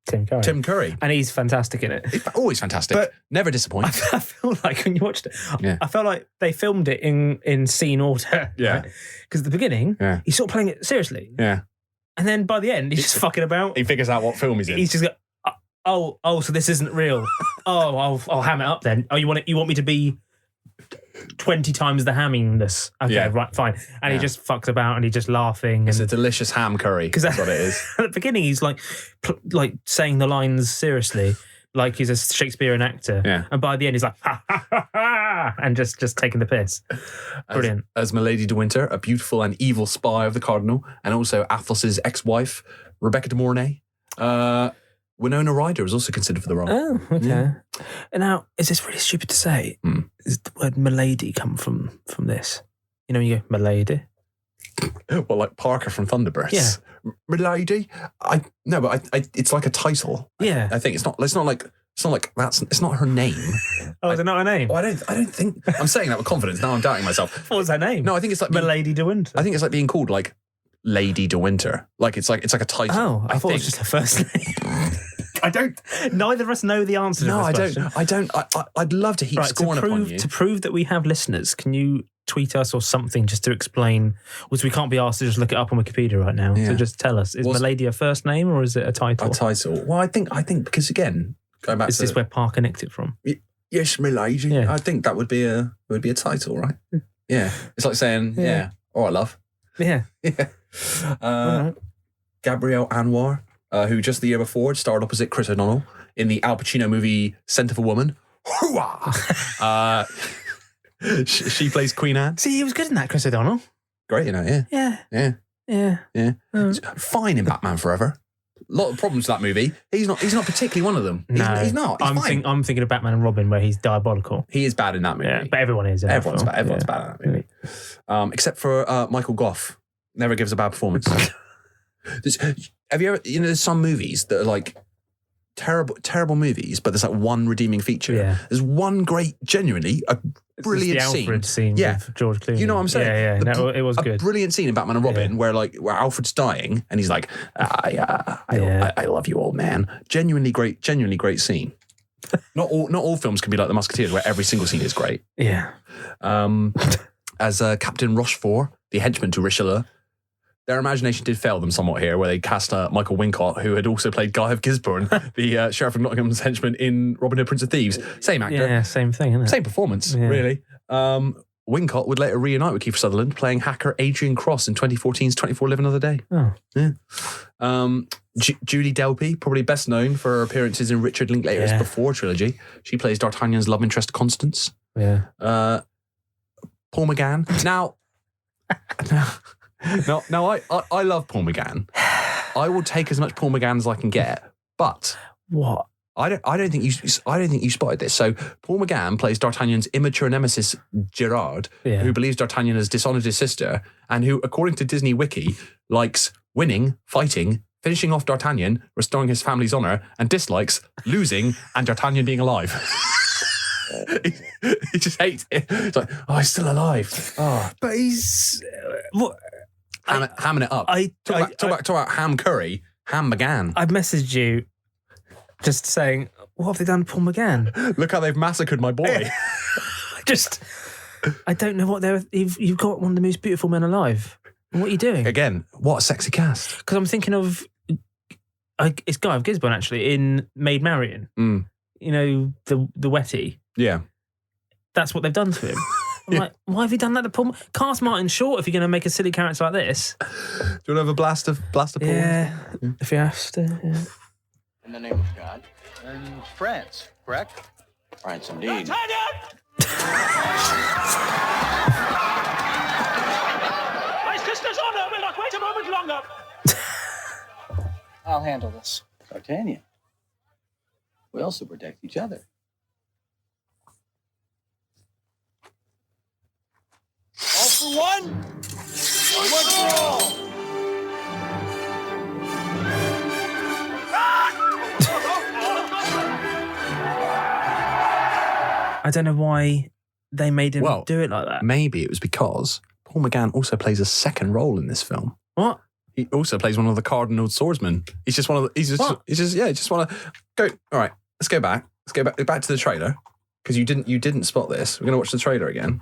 Tim Curry. And he's fantastic in it. He's always fantastic. But never disappoints. I feel like when you watched it, I felt like they filmed it in scene order. Yeah. Because at the beginning, he's sort of playing it seriously. Yeah. And then by the end, he's just fucking about. He figures out what film he's in. He's just got, oh, so this isn't real. I'll ham it up then. Oh, you want me to be 20 times the hamminess. Okay, right, fine. And he just fucks about and he's just laughing. It's a delicious ham curry. That's what it is. At the beginning, he's like saying the lines seriously, like he's a Shakespearean actor. Yeah. And by the end, he's like, ha, ha, ha, ha, and just taking the piss. Brilliant. As Milady de Winter, a beautiful and evil spy of the Cardinal, and also Athos's ex-wife, Rebecca de Mornay. Winona Ryder was also considered for the role. Oh, okay. Yeah. And now, is this really stupid to say? Does the word milady come from this? You know, you go, milady? Well, like Parker from Thunderbirds. Yeah. Milady? It's like a title. Yeah. I think it's not like it's not her name. Oh, is it not her name? Well, I don't think I'm saying that with confidence. Now I'm doubting myself. What was her name? No, I think it's like Milady de Winter. I think it's like being called like Lady de Winter. Like it's like a title. Oh, I thought it was just her first name. I don't. Neither of us know the answer to this question. I don't. I'd love to heap scorn upon you. To prove that we have listeners, can you tweet us or something just to explain? Because we can't be asked to just look it up on Wikipedia right now. Yeah. So just tell us: is Milady a first name or is it a title? A title. Well, I think because again, going back is this where Parker nicked it from? Yes, Milady. Yeah. I think that would be a title, right? Yeah. It's like saying, all right, love. Yeah. Yeah. Right. Gabrielle Anwar. Who just the year before starred opposite Chris O'Donnell in the Al Pacino movie Scent of a Woman. Hooah! She plays Queen Anne. See, he was good in that, Chris O'Donnell. Great, yeah. He's fine in Batman Forever. A lot of problems with that movie. He's not particularly one of them. He's not. I'm thinking of Batman and Robin where he's diabolical. He is bad in that movie. Yeah, but everyone is. Everyone's bad in that movie. Except for Michael Gough. Never gives a bad performance. Have you ever, there's some movies that are like terrible movies, but there's like one redeeming feature. Yeah. There's one genuinely a brilliant the Alfred scene with George Clooney. You know what I'm saying? Yeah. It was good. A brilliant scene in Batman and Robin where Alfred's dying and he's like, I love you, old man. Genuinely great scene. Not all films can be like The Musketeers where every single scene is great. Yeah. As Captain Rochefort, the henchman to Richelieu, their imagination did fail them somewhat here, where they cast Michael Wincott, who had also played Guy of Gisborne, the Sheriff of Nottingham's henchman in Robin Hood, Prince of Thieves. Same actor. Yeah, same thing, isn't it? Same performance, really. Wincott would later reunite with Kiefer Sutherland, playing hacker Adrian Cross in 2014's 24 Live Another Day. Oh. Yeah. Julie Delpy, probably best known for her appearances in Richard Linklater's Before trilogy. She plays D'Artagnan's love interest, Constance. Yeah. Paul McGann. Now, I love Paul McGann. I will take as much Paul McGann as I can get, but what? I don't think you spotted this. So Paul McGann plays D'Artagnan's immature nemesis Gerard, who believes D'Artagnan has dishonoured his sister, and who, according to Disney Wiki, likes winning, fighting, finishing off D'Artagnan, restoring his family's honour, and dislikes losing and D'Artagnan being alive. He just hates it. It's like, he's still alive. But he's what? Hamming it up. Talk about ham curry. McGann. I messaged you just saying, what have they done to Paul McGann? Look how they've massacred my boy. I don't know what they're... You've got one of the most beautiful men alive. What are you doing? Again, what a sexy cast. Because I'm thinking of... it's Guy of Gisborne, actually, in Maid Marian. Mm. You know, the wetty. Yeah. That's what they've done to him. I'm like, why have you done that to Paul? Cast Martin short if you're going to make a silly character like this. Do you want to have a blast of Paul? Yeah, if you have to. Yeah. In the name of God. In France, correct? France, indeed. My sister's honor will not wait a moment longer. I'll handle this. Dogtanian. We also protect each other. All for one, one for all. I don't know why they made him do it like that. Maybe it was because Paul McGann also plays a second role in this film. What? He also plays one of the cardinal swordsmen. He's just one of the... He's just want to... Go... All right, let's go back. Let's go back to the trailer. Because you didn't spot this. We're going to watch the trailer again.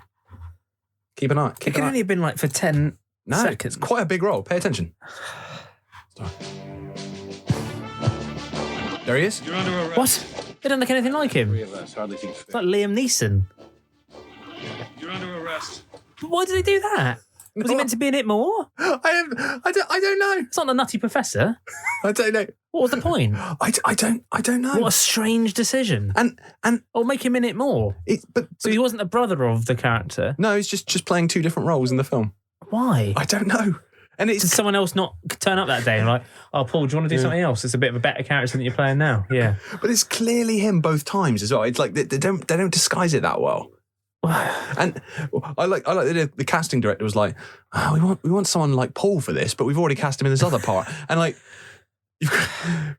Keep an eye. It can only have been like for 10 seconds. It's quite a big role. Pay attention. There he is. You're under arrest. What? They don't look anything like him. Three of us hardly seem fit. It's like Liam Neeson. You're under arrest. But why did they do that? Was he meant to be in it more? I don't know. It's not the Nutty Professor. I don't know. What was the point? I don't know. What a strange decision. And or make him in it more. So he wasn't a brother of the character. No, he's just playing two different roles in the film. Why? I don't know. And did someone else not turn up that day and like, oh, Paul, do you want to do something else? It's a bit of a better character than you're playing now. Yeah. But it's clearly him both times as well. It's like they don't disguise it that well. And I like the casting director was like, oh, we want someone like Paul for this, but we've already cast him in this other part. And like,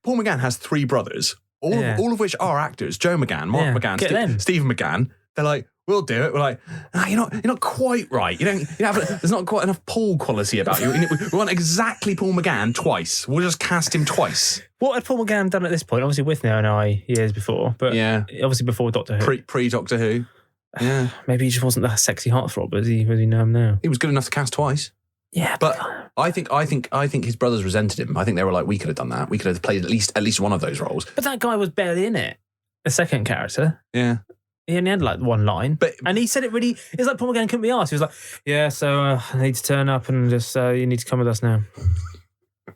Paul McGann has three brothers, all of which are actors. Joe McGann, Mark McGann, Stephen McGann. They're like, we'll do it. We're like, you're not quite right. There's not quite enough Paul quality about you. We want exactly Paul McGann twice. We'll just cast him twice. What had Paul McGann done at this point? Obviously with Neo and I years before, but obviously before Doctor Who. Pre Doctor Who. Yeah. Maybe he just wasn't that sexy heartthrob as he know him now. He was good enough to cast twice. Yeah, but I think his brothers resented him. I think they were like, we could have done that. We could have played at least one of those roles. But that guy was barely in it. The second character. Yeah. He only had like one line. And he said it really... It's like Paul McGann couldn't be asked. He was like, yeah, so I need to turn up and just... you need to come with us now.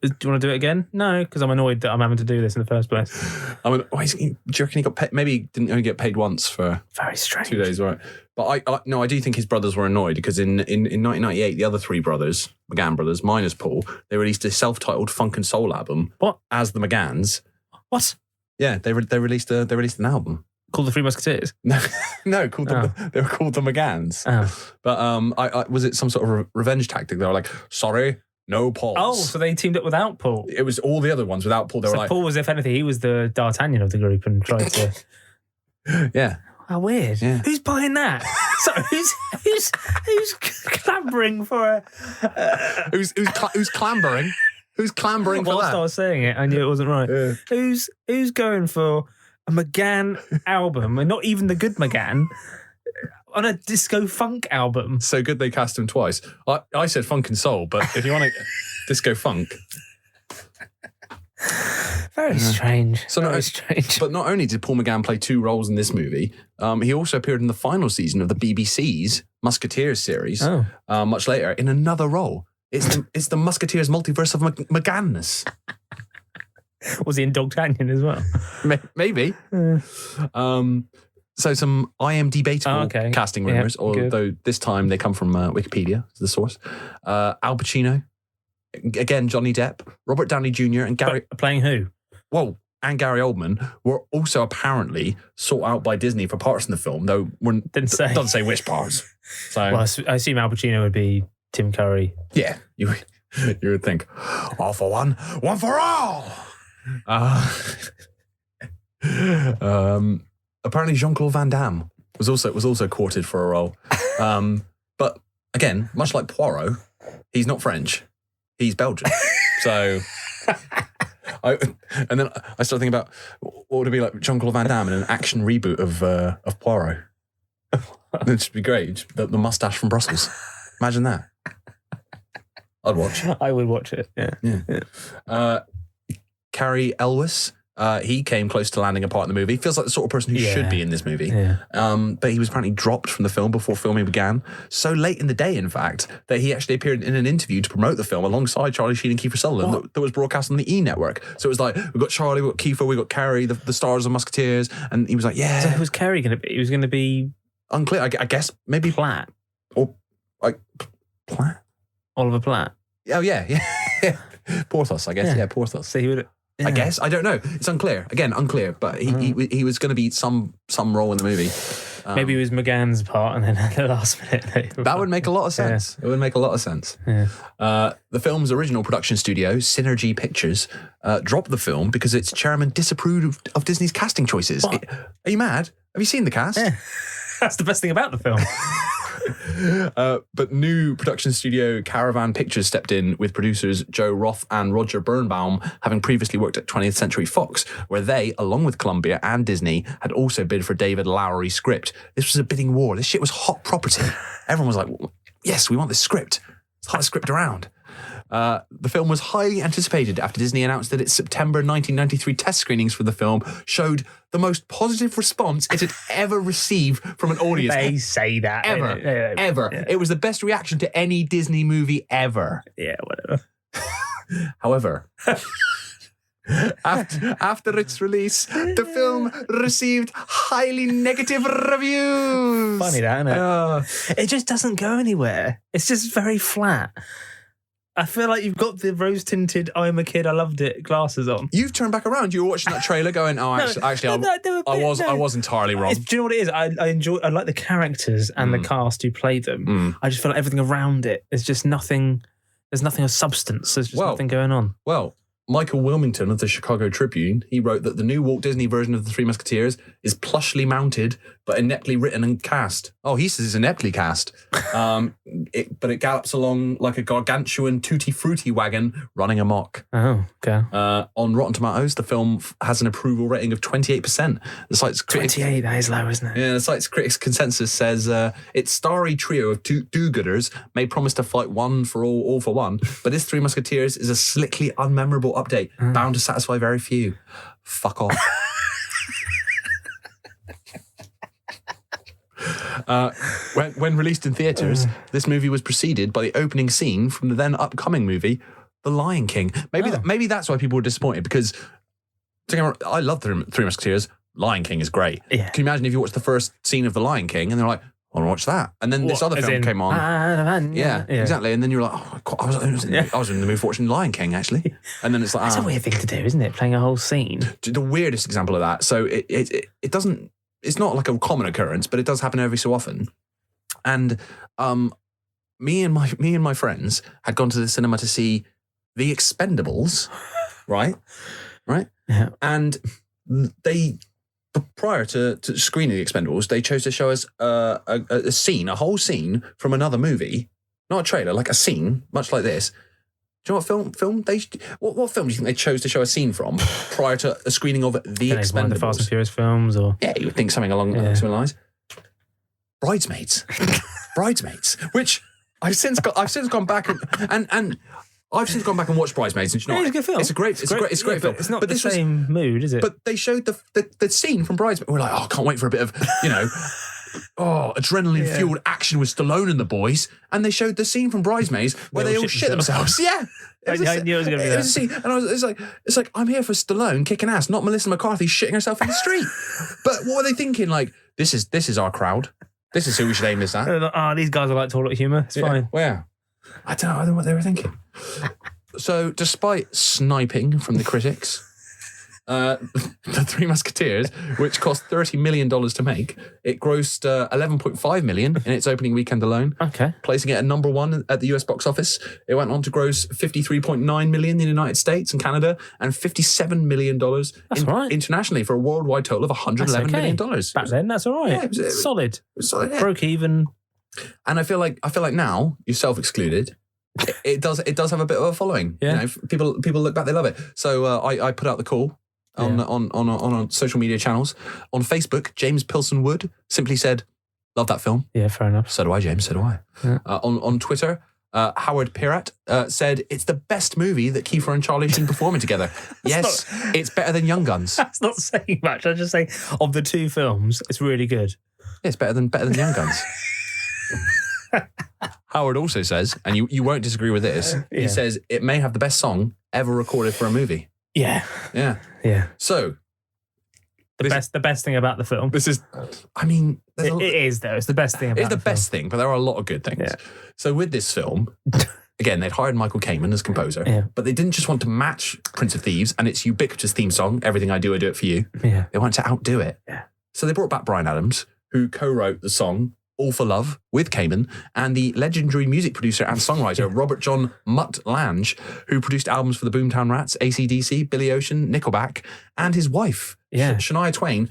Do you want to do it again? No, because I'm annoyed that I'm having to do this in the first place. Do you reckon he got paid? Maybe he didn't only get paid once for... Very strange. 2 days, right. But I do think his brothers were annoyed because in 1998, the other three brothers, McGann brothers, minus Paul, they released a self-titled funk and soul album. What? As the McGanns. What? Yeah, they released an album. Called the Three Musketeers? No, they were called the McGanns. Oh. But was it some sort of revenge tactic? They were like, sorry, no Pauls. Oh, so they teamed up without Paul? It was all the other ones without Paul. They were like... Paul was, if anything, he was the D'Artagnan of the group and tried to... Yeah. How weird. Yeah. Who's buying that? So who's clambering for a... Who's clambering? Who's clambering for Whilst that? I was saying it, I knew it wasn't right. Yeah. Who's going for a McGann album, and not even the good McGann, on a disco funk album? So good they cast him twice. I said funk and soul, but if you want to disco funk... Very strange. Very strange. But not only did Paul McGann play two roles in this movie, he also appeared in the final season of the BBC's Musketeers series, much later, in another role. It's the Musketeers multiverse of McGanness. Was he in Dogtanian as well? Maybe. So some IMDb casting rumours, although this time they come from Wikipedia, the source. Al Pacino, again Johnny Depp, Robert Downey Jr. and Gary... Playing who? Whoa. And Gary Oldman were also apparently sought out by Disney for parts in the film, though doesn't say which parts. So, well, I assume Al Pacino would be Tim Curry. Yeah, you would think, all for one, one for all. Apparently Jean-Claude Van Damme was also courted for a role. But again, much like Poirot, he's not French. He's Belgian. So And then I started thinking about what would it be like Jean-Claude Van Damme in an action reboot of Poirot. It'd just be great. The mustache from Brussels. Imagine that. I'd watch. I would watch it. Yeah. Carrie Elwes. He came close to landing a part in the movie. Feels like the sort of person who should be in this movie. Yeah. But he was apparently dropped from the film before filming began. So late in the day, in fact, that he actually appeared in an interview to promote the film alongside Charlie Sheen and Kiefer Sutherland that was broadcast on the E! Network. So it was like, we've got Charlie, we've got Kiefer, we've got Carrie, the stars of Musketeers. And he was like, yeah. So who was Carrie going to be? He was going to be... Unclear. I guess maybe... Platt. Or like... Platt? Oliver Platt. Oh, yeah. Porthos, I guess. Yeah, Porthos. So he would... I guess. I don't know. It's unclear. Again, unclear. But he was going to be some role in the movie. Maybe it was McGann's part, and then at the last minute... That would make a lot of sense. Yeah. It would make a lot of sense. Yeah. The film's original production studio, Synergy Pictures, dropped the film because its chairman disapproved of Disney's casting choices. Are you mad? Have you seen the cast? Yeah. That's the best thing about the film. But new production studio Caravan Pictures stepped in with producers Joe Roth and Roger Birnbaum, having previously worked at 20th Century Fox, where they, along with Columbia and Disney, had also bid for David Lowery's script. This was a bidding war. This shit was hot property. Everyone was like, yes, we want this script. It's the hottest script around. The film was highly anticipated after Disney announced that its September 1993 test screenings for the film showed the most positive response it had ever received from an audience. They say that. Ever. Yeah. It was the best reaction to any Disney movie ever. Yeah, whatever. However, after its release, the film received highly negative reviews. Funny that, isn't it? It just doesn't go anywhere. It's just very flat. I feel like you've got the rose-tinted "I'm a kid, I loved it" glasses on. You've turned back around. You were watching that trailer going, "Oh, I was entirely wrong." Do you know what it is? I like the characters and the cast who play them. I just feel like everything around it is just nothing. There's nothing of substance. There's just nothing going on. Well, Michael Wilmington of the Chicago Tribune, he wrote that the new Walt Disney version of the Three Musketeers is plushly mounted, but ineptly written and cast. Oh, he says it's ineptly cast. But it gallops along like a gargantuan tutti-frutti wagon running amok. Oh, okay. On Rotten Tomatoes, the film has an approval rating of 28%. The site's 28, that is low, isn't it? Yeah, the site's critics' consensus says its starry trio of do-gooders may promise to fight one for all for one, but this Three Musketeers is a slickly unmemorable update, bound to satisfy very few. Fuck off. When released in theatres, this movie was preceded by the opening scene from the then upcoming movie, The Lion King. Maybe that's why people were disappointed, because I love the Three Musketeers. Lion King is great. Yeah. Can you imagine if you watched the first scene of The Lion King and they're like, I want to watch that. And then this other film came on. Yeah, exactly. And then you're like, oh, God, I was in the mood for watching Lion King, actually. And then it's like... That's a weird thing to do, isn't it? Playing a whole scene. The weirdest example of that. So it doesn't... It's not like a common occurrence, but it does happen every so often. And me and my friends had gone to the cinema to see The Expendables, right? Yeah. And they... Prior to screening The Expendables, they chose to show us a whole scene from another movie, not a trailer, like a scene, much like this. Do you know what film what film do you think they chose to show a scene from prior to a screening of The Expendables? One of the Fast and Furious films, or yeah, you would think something along similar lines. Bridesmaids, which I've since gone back and I've since gone back and watched Bridesmaids, and you know, it's a good film. It's a great film. It's not the same mood, is it? But they showed the scene from Bridesmaids. We're like, oh, I can't wait for a bit of, adrenaline-fueled action with Stallone and the boys. And they showed the scene from Bridesmaids where they all shit themselves. Yeah. I knew it was going to be that. It was a scene, and it's like, I'm here for Stallone kicking ass, not Melissa McCarthy shitting herself in the street. But what were they thinking? Like, this is our crowd. This is who we should aim this at. These guys are like toilet humour. It's fine. Well, yeah. I don't know what they were thinking. So, despite sniping from the critics, the Three Musketeers, which cost $30 million to make, it grossed $11.5 million in its opening weekend alone. Okay. Placing it at number one at the US box office. It went on to gross $53.9 million in the United States and Canada, and $57 million internationally, for a worldwide total of $111 million. Back then, that's all right. Yeah, it was solid. Yeah. Broke even. And I feel like now, yourself excluded, it does have a bit of a following. Yeah. You know, people look back, they love it. So I put out the call on social media channels. On Facebook, James Pilson Wood simply said, "Love that film." Yeah, fair enough. So do I, James. So do I. Yeah. On Twitter, Howard Pirat said, "It's the best movie that Kiefer and Charlie Sheen performing together." Yes, it's better than Young Guns. That's not saying much. I'm just saying, of the two films, it's really good. Yeah, it's better than Young Guns. Howard also says, and you won't disagree with this, he says it may have the best song ever recorded for a movie. Yeah. Yeah. Yeah. So the best thing about the film. This is, I mean, it is though. It's the best thing about it's the best thing, but there are a lot of good things. Yeah. So with this film, again, they'd hired Michael Kamen as composer, but they didn't just want to match Prince of Thieves and its ubiquitous theme song, "Everything I Do it for You." Yeah. They wanted to outdo it. Yeah. So they brought back Bryan Adams, who co-wrote the song "All for Love" with Kamen, and the legendary music producer and songwriter Robert John Mutt Lange, who produced albums for the Boomtown Rats, AC/DC, Billy Ocean, Nickelback, and his wife, Shania Twain,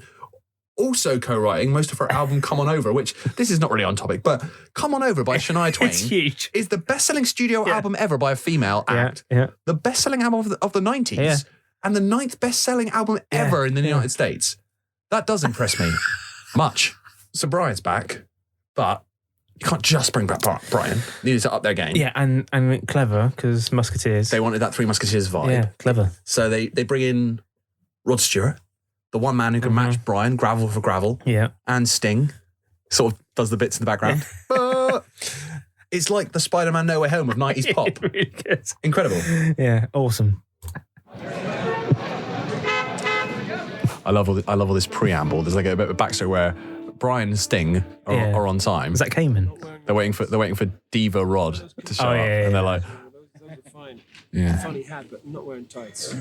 also co-writing most of her album "Come On Over," which, this is not really on topic, but "Come On Over" by Shania Twain It's huge. is the best-selling studio album ever by a female act, the best-selling album of the 90s, and the 9th best-selling album ever in the United States. That does impress me much. So Brian's back, but you can't just bring back Brian. Needed to up their game. Yeah, and clever, because Musketeers. They wanted that Three Musketeers vibe. Yeah, clever. So they bring in Rod Stewart, the one man who can match Brian, gravel for gravel. Yeah. And Sting, sort of does the bits in the background. But it's like the Spider-Man No Way Home of 90s pop. Really good. Incredible. Yeah, awesome. I love all this preamble. There's like a bit of a backstory where Brian and Sting are on time. Is that Kamen? They're waiting for Diva Rod to show up, and they're like, Funny hat, but not wearing tights.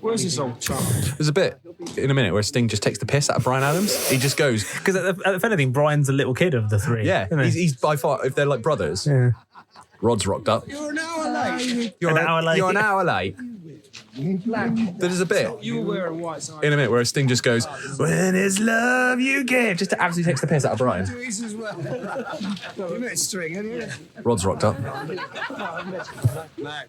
Where's his old child? There's a bit in a minute where Sting just takes the piss out of Bryan Adams. He just goes, because if anything, Brian's the little kid of the three. Yeah, he's by far, if they're like brothers. Yeah. Rod's rocked up. You're an hour late. You're an hour late. There's a bit You were wearing white side. in a minute where Sting just goes, "When is love you give?" Just to absolutely takes the piss out of Brian. As well. You met String, haven't you? Rod's rocked up,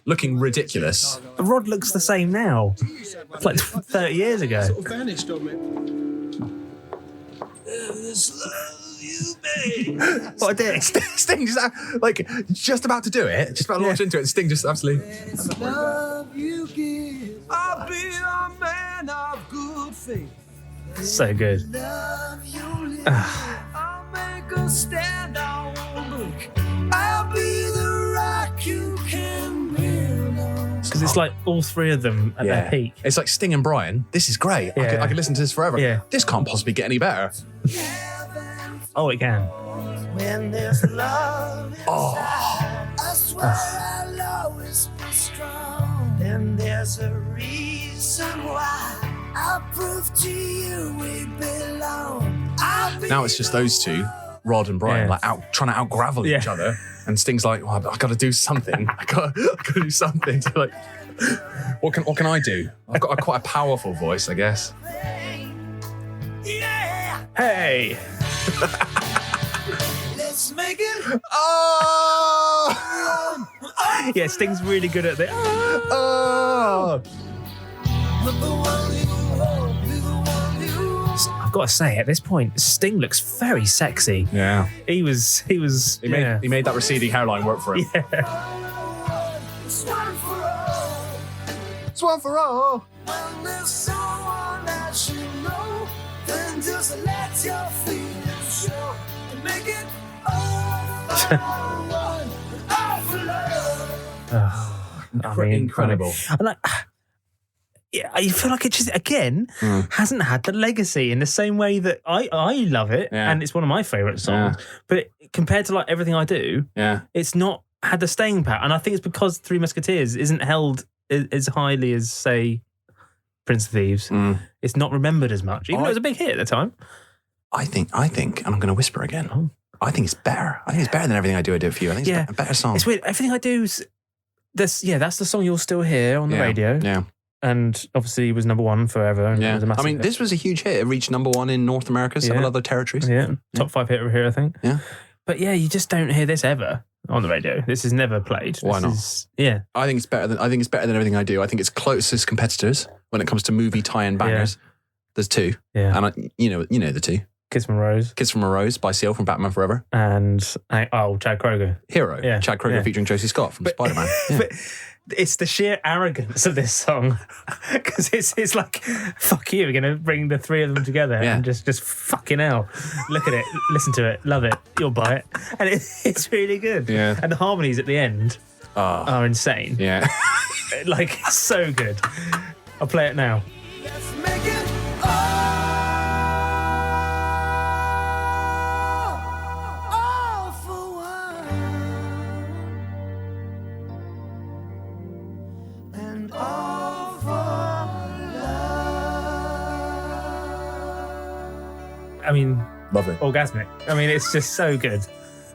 looking ridiculous. Rod looks the same now. It's like 30 years ago. Sort of vanished on me. What a dick. Sting just about to do it, just about to launch into it, and Sting just absolutely. Love you give. I'll be a man of good faith. So good. Love you live. I'll make a stand, I won't look. I'll be the rock you can build on. Because it's like all three of them at their peak. It's like Sting and Brian. This is great. I could listen to this forever. Yeah. This can't possibly get any better. Oh, it can. When there's love inside, I swear I'll always be strong. And there's a reason why I'll prove to you we belong. Now it's just those two, Rod and Brian, trying to out-gravel each other. And Sting's like, well, I got to do something. I got to do something. So like, what can I do? I've got quite a powerful voice, I guess. Yeah. Hey. Let's make it. Oh! Yeah, Sting's really good at the. Oh! I've got to say, at this point, Sting looks very sexy. Yeah. He was. He made that receding hairline work for him. Yeah. It's one for all. It's one for all. When there's someone that you know, then just let your feelings show and make it all for one, all for love. Incredible. And like, yeah, I feel like it just again hasn't had the legacy in the same way that I love it, and it's one of my favourite songs. But compared to like Everything I Do, it's not had the staying power, and I think it's because Three Musketeers isn't held as highly as say Prince of Thieves. It's not remembered as much, even though it was a big hit at the time. I think, and I'm going to whisper again. I think it's better. I think it's better than Everything I Do for You. I think it's a better song. It's weird. Everything I Do is that's the song you'll still hear on the radio. Yeah. And obviously it was number one forever. And it was a massive hit. This was a huge hit. It reached number one in North America, several other territories. Yeah. Top 5 hit over here, I think. Yeah. But yeah, you just don't hear this ever on the radio. This is never played. Why not? Yeah. I think it's better than everything I do. I think it's closest competitors when it comes to movie tie-in bangers. Yeah. There's two. Yeah. And you know the two. Kiss from a Rose. Kiss from a Rose by Seal from Batman Forever. And Chad Kroeger. Hero. Yeah. Chad Kroeger featuring Josie Scott from Spider-Man. Yeah. But it's the sheer arrogance of this song. Because it's like, fuck you, we're going to bring the three of them together and just fucking hell. Look at it, listen to it, love it, you'll buy it. And it's really good. Yeah. And the harmonies at the end are insane. Yeah. Like, it's so good. I'll play it now. Let's make it all for one. And all for love. I mean, lovely, orgasmic. I mean, it's just so good.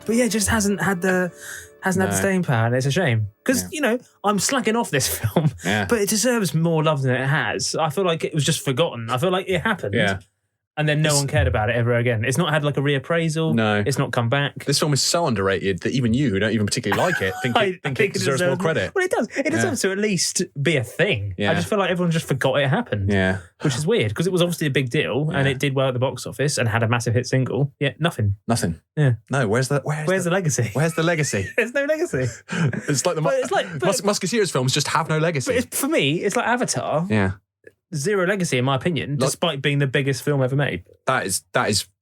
But yeah, it just hasn't had the staying power, and it's a shame because you know I'm slagging off this film, but it deserves more love than it has. I feel like it was just forgotten. I feel like it happened, and then no one cared about it ever again. It's not had like a reappraisal. No, it's not come back. This film is so underrated that even you, who don't even particularly like it, think it deserves more credit. Well, it does. It deserves to at least be a thing. Yeah. I just feel like everyone just forgot it happened. Yeah, which is weird because it was obviously a big deal and it did well at the box office and had a massive hit single. Yet nothing. Yeah. No. Where's the legacy? Where's the legacy? There's no legacy. It's like Musketeers films just have no legacy. But for me, it's like Avatar. Yeah. Zero legacy, in my opinion, despite being the biggest film ever made. That is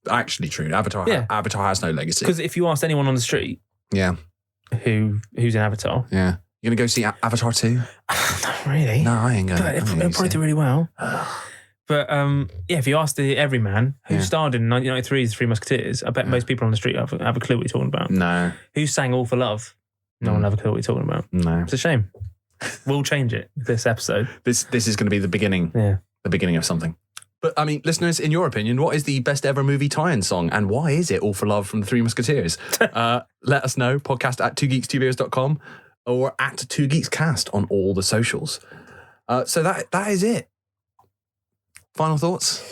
actually true. Avatar has no legacy. Because if you asked anyone on the street, who's in Avatar, you're gonna go see Avatar 2? Not really. No, I ain't going. But it'll probably do really well. But if you asked the everyman who starred in 1993's Three Musketeers, I bet most people on the street have a clue what you're talking about. No. Who sang All for Love? No one have a clue what you're talking about. No. It's a shame. We'll change it with this episode. This is going to be the beginning. Yeah. The beginning of something. But, I mean, listeners, in your opinion, what is the best ever movie tie-in song and why is it All for Love from the Three Musketeers? Let us know. Podcast at 2geeks2beers.com or at 2geekscast on all the socials. So that is it. Final thoughts?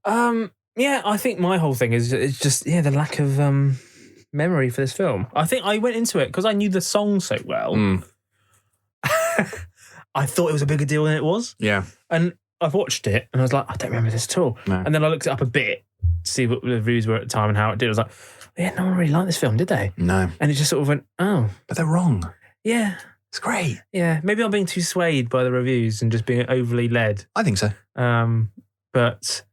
Yeah, I think my whole thing is just the lack of memory for this film. I think I went into it because I knew the song so well. I thought it was a bigger deal than it was. Yeah. And I've watched it and I was like, I don't remember this at all. No. And then I looked it up a bit to see what the reviews were at the time and how it did. I was like, no one really liked this film, did they? No. And it just sort of went, oh. But they're wrong. Yeah. It's great. Yeah. Maybe I'm being too swayed by the reviews and just being overly led. I think so. But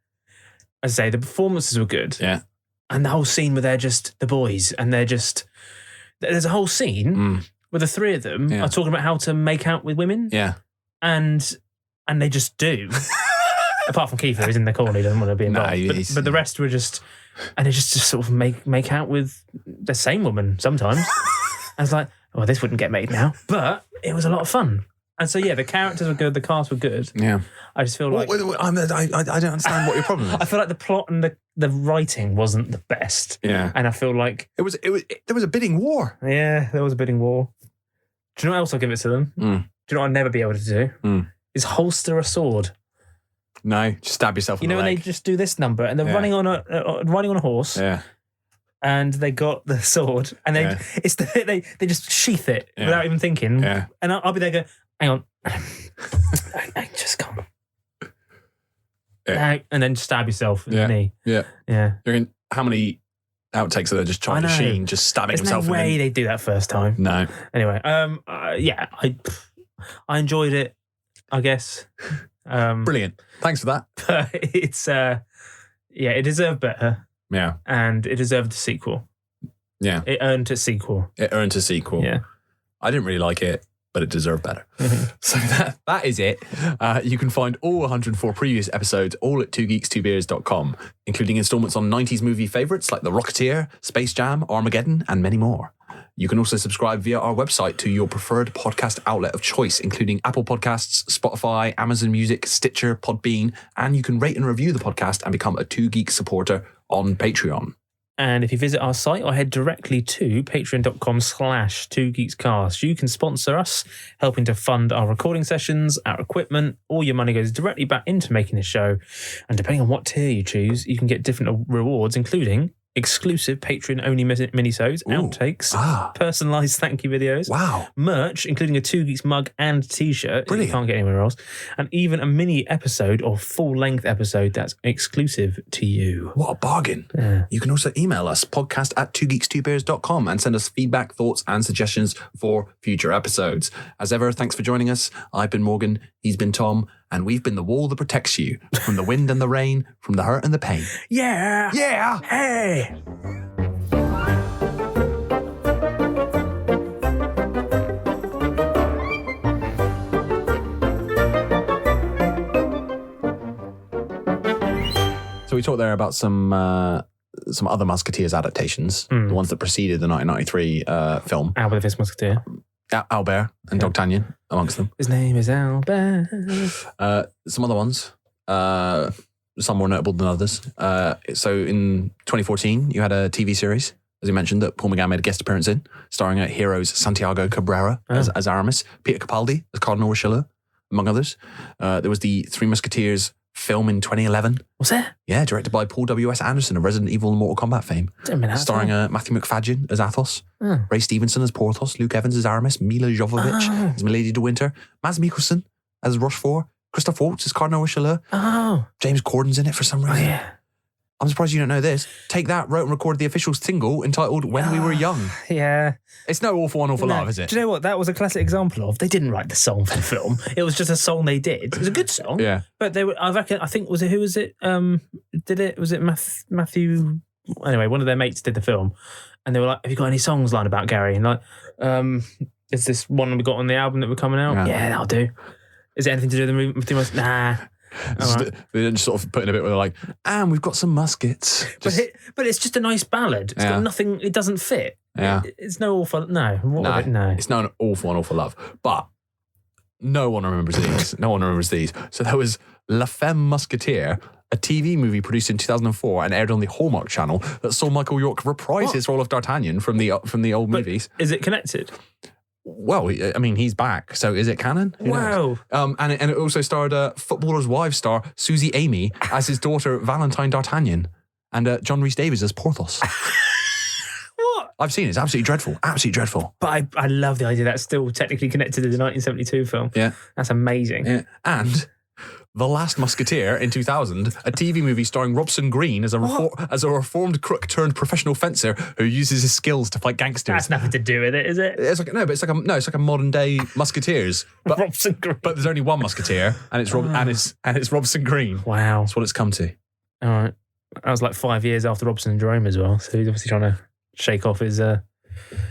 as I say, the performances were good. Yeah. And the whole scene where they're just the boys and there's a whole scene where the three of them are talking about how to make out with women. Yeah. And they just do. Apart from Kiefer, who's in the corner, he doesn't want to be involved. No, but the rest were just, and they just sort of make out with the same woman sometimes. I was like, well, this wouldn't get made now. But it was a lot of fun. And so, the characters were good, the cast were good. Yeah. I just feel like... I don't understand what your problem is. I feel like the plot and the writing wasn't the best. Yeah. And I feel like... There was a bidding war. Yeah, there was a bidding war. Do you know what else I'll give it to them? Do you know what I'd never be able to do? Is holster a sword. No, just stab yourself in the leg. When they just do this number and they're running on a horse. Yeah. And they got the sword and they they just sheath it without even thinking. Yeah. And I'll be there going, hang on. I just can't. Yeah. And then stab yourself in the knee. Yeah. Yeah. How many outtakes are there just trying to Sheen, just stabbing himself? There's no way they do that first time. No. Anyway, I enjoyed it, I guess. Brilliant. Thanks for that. But it's it deserved better. Yeah. And it deserved a sequel. Yeah. It earned a sequel. Yeah. I didn't really like it, but it deserved better. So that is it. You can find all 104 previous episodes all at 2geeks2beers.com, including installments on 90s movie favourites like The Rocketeer, Space Jam, Armageddon, and many more. You can also subscribe via our website to your preferred podcast outlet of choice, including Apple Podcasts, Spotify, Amazon Music, Stitcher, Podbean, and you can rate and review the podcast and become a 2 Geeks supporter on Patreon. And if you visit our site or head directly to patreon.com/2geekscast, you can sponsor us, helping to fund our recording sessions, our equipment. All your money goes directly back into making the show. And depending on what tier you choose, you can get different rewards, including exclusive Patreon-only minisodes, outtakes, personalised thank you videos, merch, including a 2 Geeks mug and T-shirt. Brilliant. You can't get anywhere else. And even a mini episode or full-length episode that's exclusive to you. What a bargain. Yeah. You can also email us, podcast@twogeeks2bears.com, and send us feedback, thoughts, and suggestions for future episodes. As ever, thanks for joining us. I've been Morgan, he's been Tom, and we've been the wall that protects you from the wind and the rain, from the hurt and the pain. Yeah! Yeah! Hey! So we talked there about some other Musketeers adaptations, the ones that preceded the 1993 film. Albert the Fifth Musketeer. Albert and Dogtanian amongst them. His name is Albert. Some other ones, some more notable than others. So in 2014, you had a TV series, as you mentioned, that Paul McGann made a guest appearance in, starring heroes Santiago Cabrera as Aramis, Peter Capaldi as Cardinal Richelieu, among others. There was the Three Musketeers film in 2011. Was there? Yeah, directed by Paul W.S. Anderson of Resident Evil and Mortal Kombat fame. Starring Matthew McFadden as Athos, Ray Stevenson as Porthos, Luke Evans as Aramis, Mila Jovovich as Milady de Winter, Mads Mikkelsen as Rochefort, Christoph Waltz as Cardinal Richelieu. James Corden's in it for some reason. I'm surprised you don't know this. Take That wrote and recorded the official single entitled When We Were Young. Yeah. It's no All for One, All for Love, is it? Do you know what? That was a classic example of, they didn't write the song for the film. It was just a song they did. It was a good song. Yeah. But they were, I think, was it Matthew? Anyway, one of their mates did the film. And they were like, have you got any songs lined about, Gary? And like, is this one we got on the album that we're coming out? Yeah, that'll do. Is it anything to do with the movie? Nah. They just sort of put in a bit where they're like, and we've got some muskets. But it's just a nice ballad. It's got nothing, it doesn't fit. Yeah. It's no All for, no. It's not an All for One, All for Love. But no one remembers these. So there was La Femme Musketeer, a TV movie produced in 2004 and aired on the Hallmark Channel that saw Michael York reprise his role of D'Artagnan from the old movies. Is it connected? Well, I mean, he's back, so is it canon? Who knows? And it also starred Footballer's Wives star Susie Amy as his daughter Valentine D'Artagnan, and John Rhys Davies as Porthos. What? I've seen it. It's absolutely dreadful. Absolutely dreadful. But I love the idea that's still technically connected to the 1972 film. Yeah. That's amazing. Yeah. And The Last Musketeer in 2000, a TV movie starring Robson Green as a reformed crook turned professional fencer who uses his skills to fight gangsters. That's nothing to do with it, is it? It's like a modern day Musketeers. But Robson Green. But there's only one Musketeer, and it's Robson Green. Wow, that's what it's come to. All right, that was like 5 years after Robson and Jerome as well. So he's obviously trying to shake off his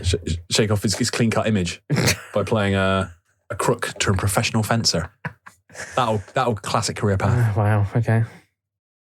his clean cut image by playing a crook turned professional fencer. That'll classic career path. Wow. Okay.